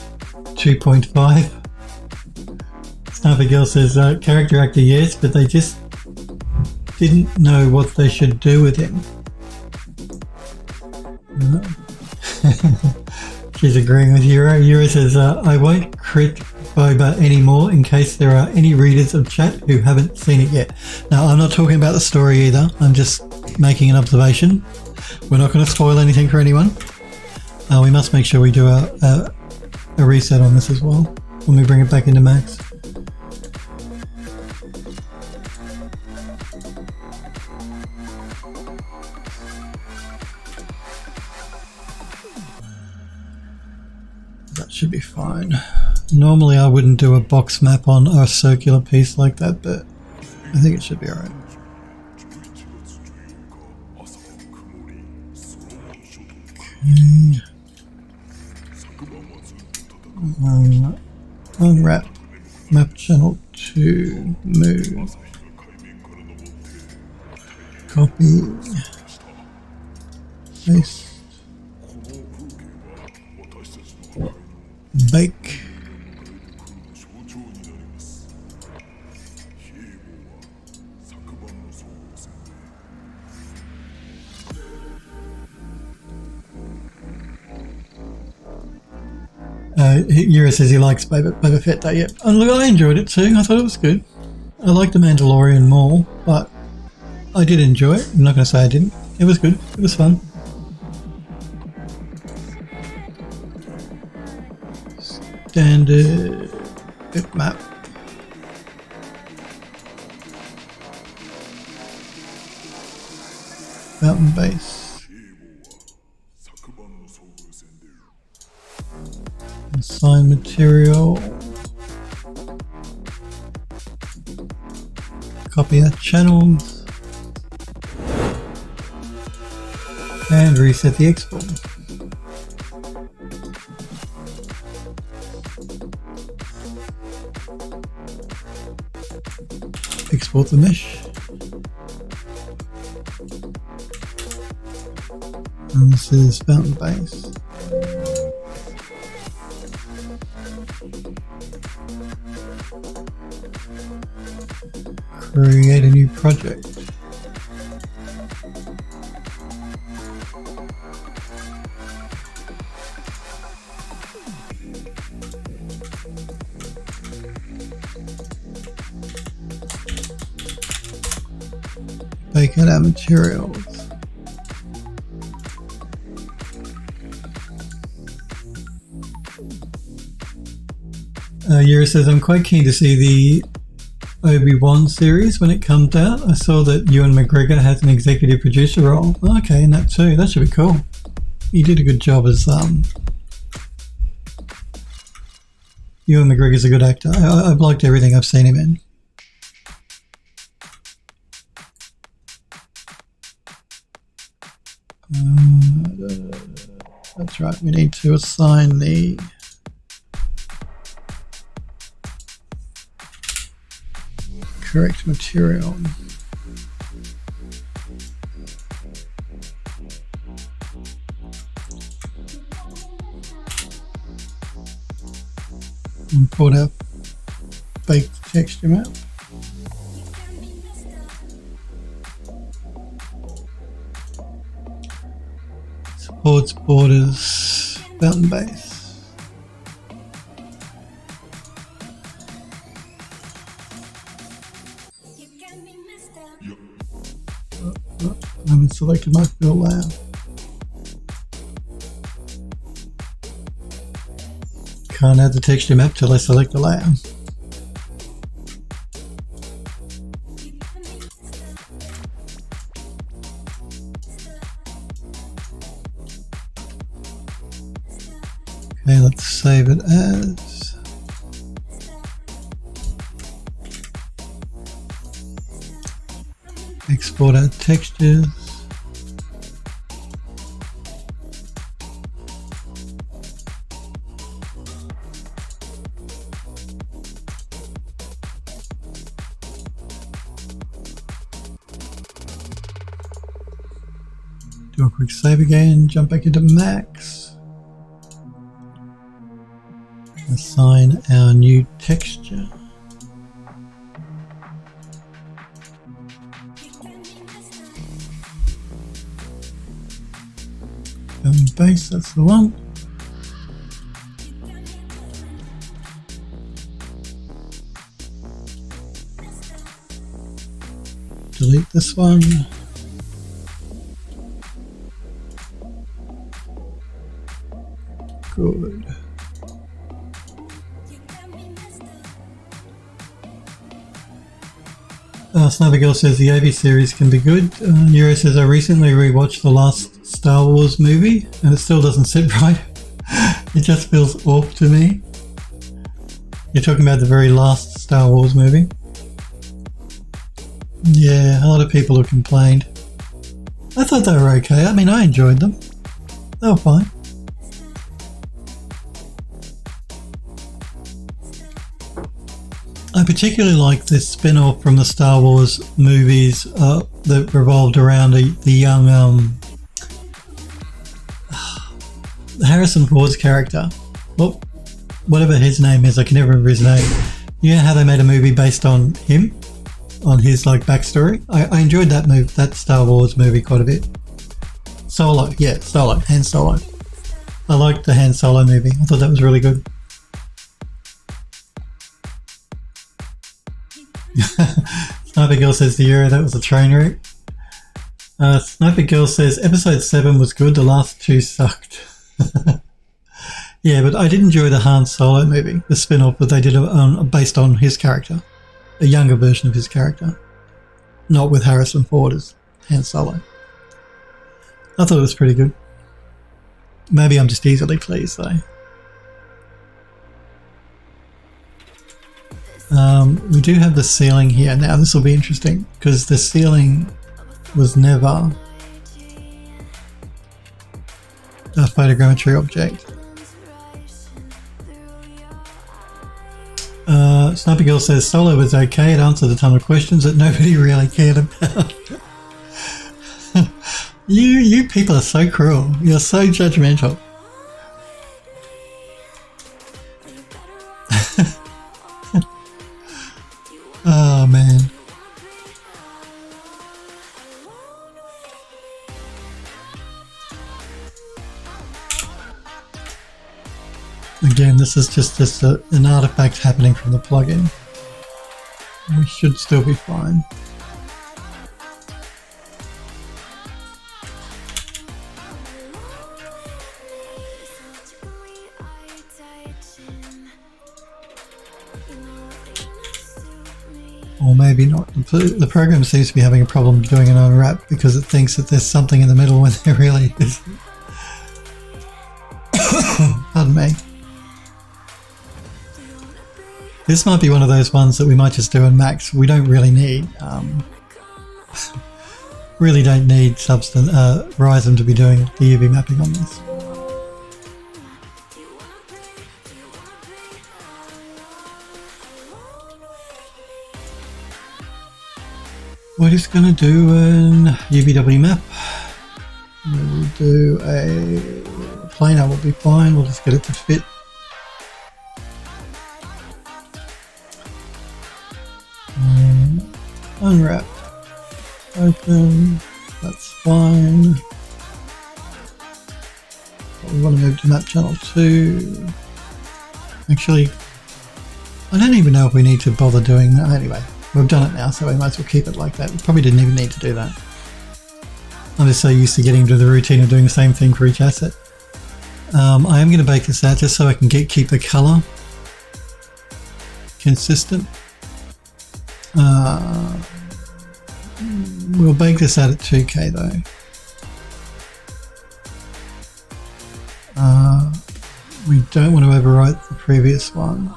2.5. Sniper Girl says character actor, yes, but they just didn't know what they should do with him. She's agreeing with Yura. Yura says I won't crit Boba anymore in case there are any readers of chat who haven't seen it yet. Now, I'm not talking about the story either. I'm just making an observation. We're not going to spoil anything for anyone. We must make sure we do a reset on this as well when we bring it back into Max. That should be fine. Normally I wouldn't do a box map on a circular piece like that, but I think it should be alright. Okay. Unwrap map channel 2, move, copy, paste, bake. Yura says he likes Boba Fett Day. Yep. And look, I enjoyed it too. I thought it was good. I like The Mandalorian more, but I did enjoy it. I'm not going to say I didn't. It was good. It was fun. Standard bitmap. Mountain base. Assign material. Copy our channels. And reset the export. Export the mesh. And this is fountain base. Create a new project. Bake out our materials. Yura says, I'm quite keen to see the Obi-Wan series when it comes out. I saw that Ewan McGregor has an executive producer role. Okay, and that too. That should be cool. He did a good job as Ewan McGregor's a good actor. I've liked everything I've seen him in. That's right, we need to assign the correct material. Import our baked texture map. Supports borders, fountain base. I haven't selected my fill layout. Can't add the texture map till I select the layer. Okay, let's save it as export our textures. Do a quick save again, jump back into Max. Assign our new texture. Base, that's the one. Delete this one. Good. Sniper Girl says the AV series can be good. Nero says I recently rewatched the last Star Wars movie and it still doesn't sit right. It just feels off to me. You're talking about the very last Star Wars movie? Yeah, a lot of people have complained. I thought they were okay. I mean, I enjoyed them. They were fine. I particularly like this spin-off from the Star Wars movies that revolved around the young Harrison Ford's character. Well, whatever his name is, I can never remember his name. You know how they made a movie based on him? On his backstory? I enjoyed that that Star Wars movie quite a bit. Solo, yeah, Solo, Han Solo. I liked the Han Solo movie. I thought that was really good. Sniper Girl says the Euro, that was a train wreck. Sniper Girl says episode 7 was good, the last 2 sucked. Yeah, but I did enjoy the Han Solo movie, the spin-off that they did based on his character, a younger version of his character, not with Harrison Ford as Han Solo. I thought it was pretty good. Maybe I'm just easily pleased though. We do have the ceiling here. Now this will be interesting because the ceiling was never photogrammetry object. Snappy Girl says solo was okay. It answered a ton of questions that nobody really cared about. You people are so cruel. You're so judgmental. Oh man. Again, this is just an artifact happening from the plugin. We should still be fine. Or maybe not. The program seems to be having a problem doing an unwrap because it thinks that there's something in the middle when there really isn't. Pardon me. This might be one of those ones that we might just do in max. We don't really need, really don't need Ryzen to be doing the UV mapping on this. We're just going to do an UVW map. We'll do a planar, will be fine. We'll just get it to fit. Unwrap, open, that's fine. We want to move to map channel 2. Actually, I don't even know if we need to bother doing that. Anyway, we've done it now, so we might as well keep it like that. We probably didn't even need to do that. I'm just so used to getting into the routine of doing the same thing for each asset. I am going to bake this out just so I can keep the color consistent. We'll bake this out at 2K though. We don't want to overwrite the previous one.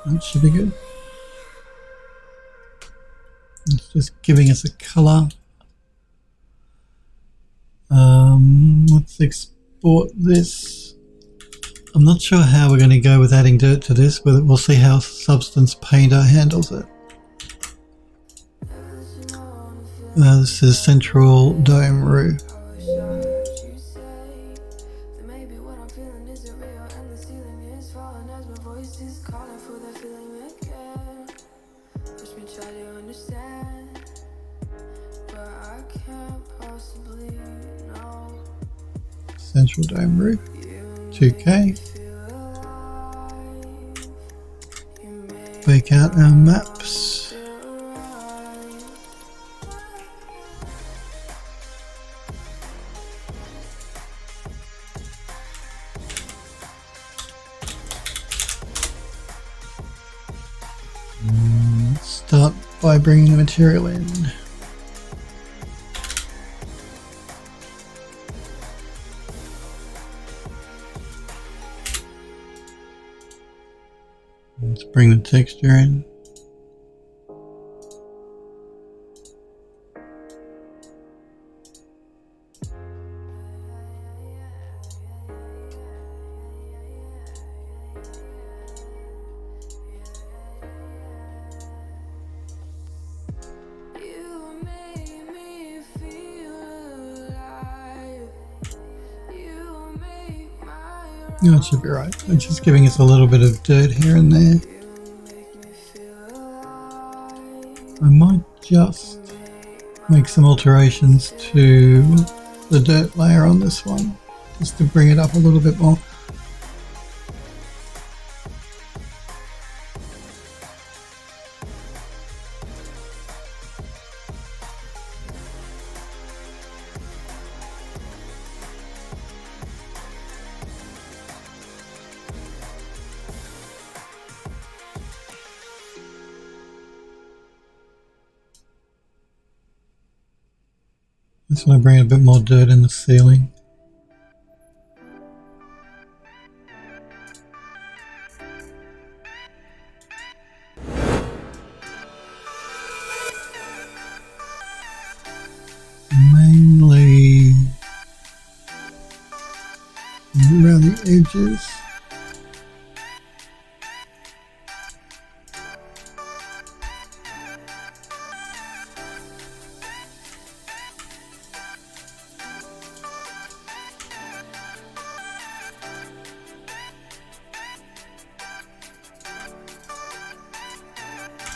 That should be good. It's just giving us a color. Let's export this. I'm not sure how we're going to go with adding dirt to this, but we'll see how Substance Painter handles it. This is Central Dome Roof. Central Dome Roof, 2K. Bake out our maps. Start by bringing the material in. Let's bring the texture in. No, it should be right. It's just giving us a little bit of dirt here and there. I might just make some alterations to the dirt layer on this one, just to bring it up a little bit more. Just want to bring a bit more dirt in the ceiling. the edges.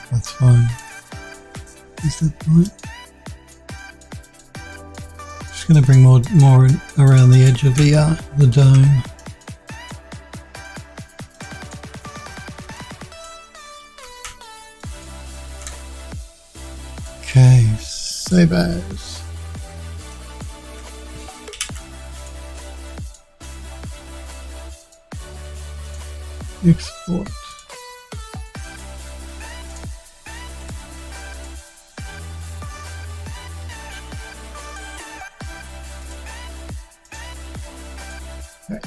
That's fine. Is that right? Just going to bring more around the edge of the dome. Okay, save as. Export. Okay.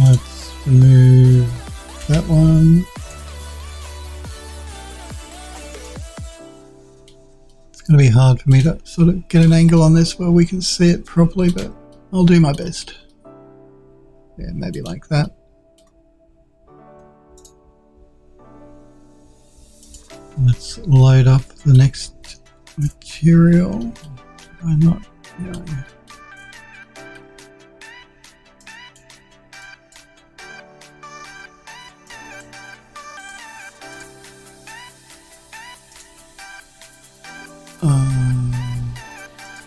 Let's remove that one. It's going to be hard for me to sort of get an angle on this where we can see it properly, but I'll do my best. Yeah, maybe like that. Let's load up the next material. I'm not, yeah.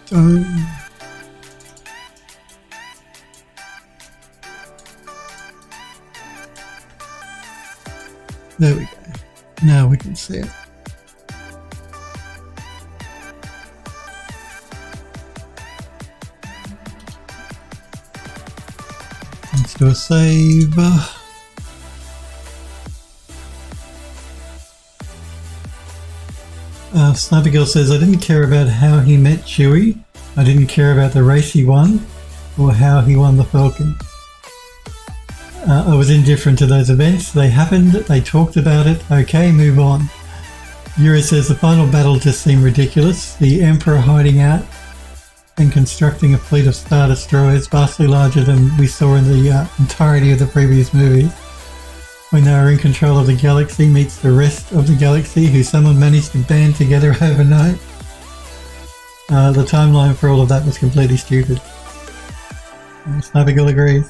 Dome. There we go. Now we can see it. Let's do a save. Sniper Girl says, I didn't care about how he met Chewie. I didn't care about the race he won or how he won the Falcon. I was indifferent to those events. They happened. They talked about it. Okay, move on. Yuri says, the final battle just seemed ridiculous. The Emperor hiding out and constructing a fleet of Star Destroyers vastly larger than we saw in the entirety of the previous movies. When they were in control of the galaxy meets the rest of the galaxy who someone managed to band together overnight. The timeline for all of that was completely stupid. Sniper Girl agrees.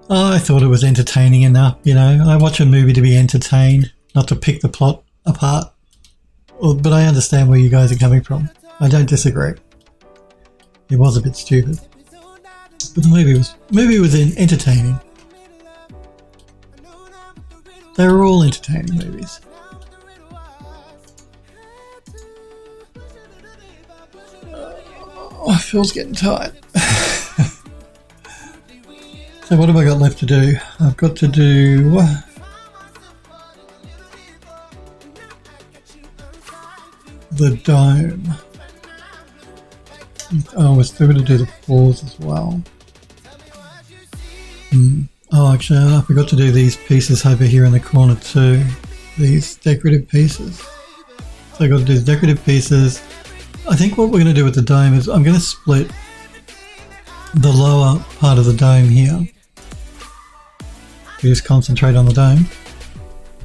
I thought it was entertaining enough, you know. I watch a movie to be entertained, not to pick the plot apart. But I understand where you guys are coming from. I don't disagree. It was a bit stupid, but the movie was entertaining. They were all entertaining movies. Oh, Phil's getting tired. So what have I got left to do? I've got to do the dome. Oh, we're still going to do the floors as well. Oh, actually, I forgot to do these pieces over here in the corner too. These decorative pieces. So I've got to do the decorative pieces. I think what we're going to do with the dome is I'm going to split the lower part of the dome here. We just concentrate on the dome.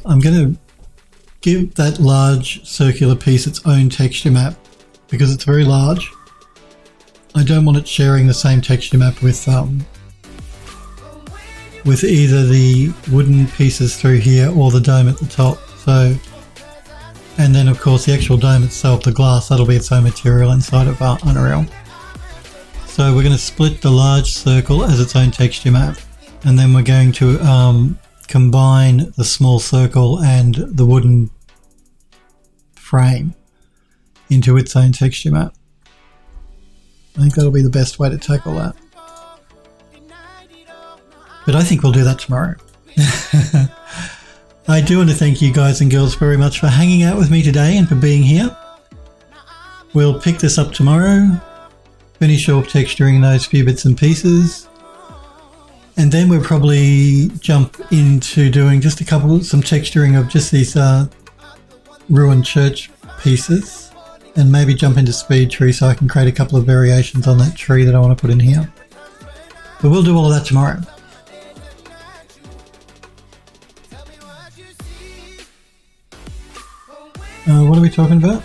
I'm going to give that large circular piece its own texture map because it's very large. I don't want it sharing the same texture map with either the wooden pieces through here or the dome at the top. So, and then of course the actual dome itself, the glass, that'll be its own material inside of Unreal. So we're going to split the large circle as its own texture map, and then we're going to combine the small circle and the wooden frame into its own texture map. I think that'll be the best way to tackle that. But I think we'll do that tomorrow. I do want to thank you guys and girls very much for hanging out with me today and for being here. We'll pick this up tomorrow. finish off texturing those few bits and pieces. And then we'll probably jump into doing just some texturing of just these ruined church pieces, and maybe jump into speed tree so I can create a couple of variations on that tree that I want to put in here. But we'll do all of that tomorrow. What are we talking about?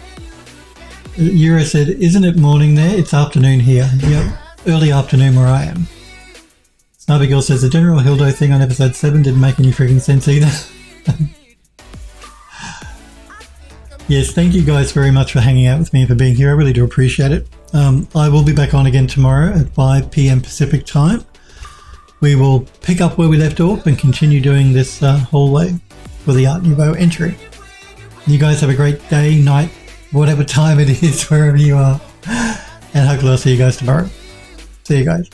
Euro said, isn't it morning there? It's afternoon here. Yep, early afternoon where I am. Snobby Girl says, the General Hildo thing on episode 7 didn't make any freaking sense either. Yes, thank you guys very much for hanging out with me and for being here. I really do appreciate it. I will be back on again tomorrow at 5 p.m. Pacific time. We will pick up where we left off and continue doing this hallway for the Art Nouveau entry. You guys have a great day, night, whatever time it is, wherever you are. And hopefully I'll see you guys tomorrow. See you guys.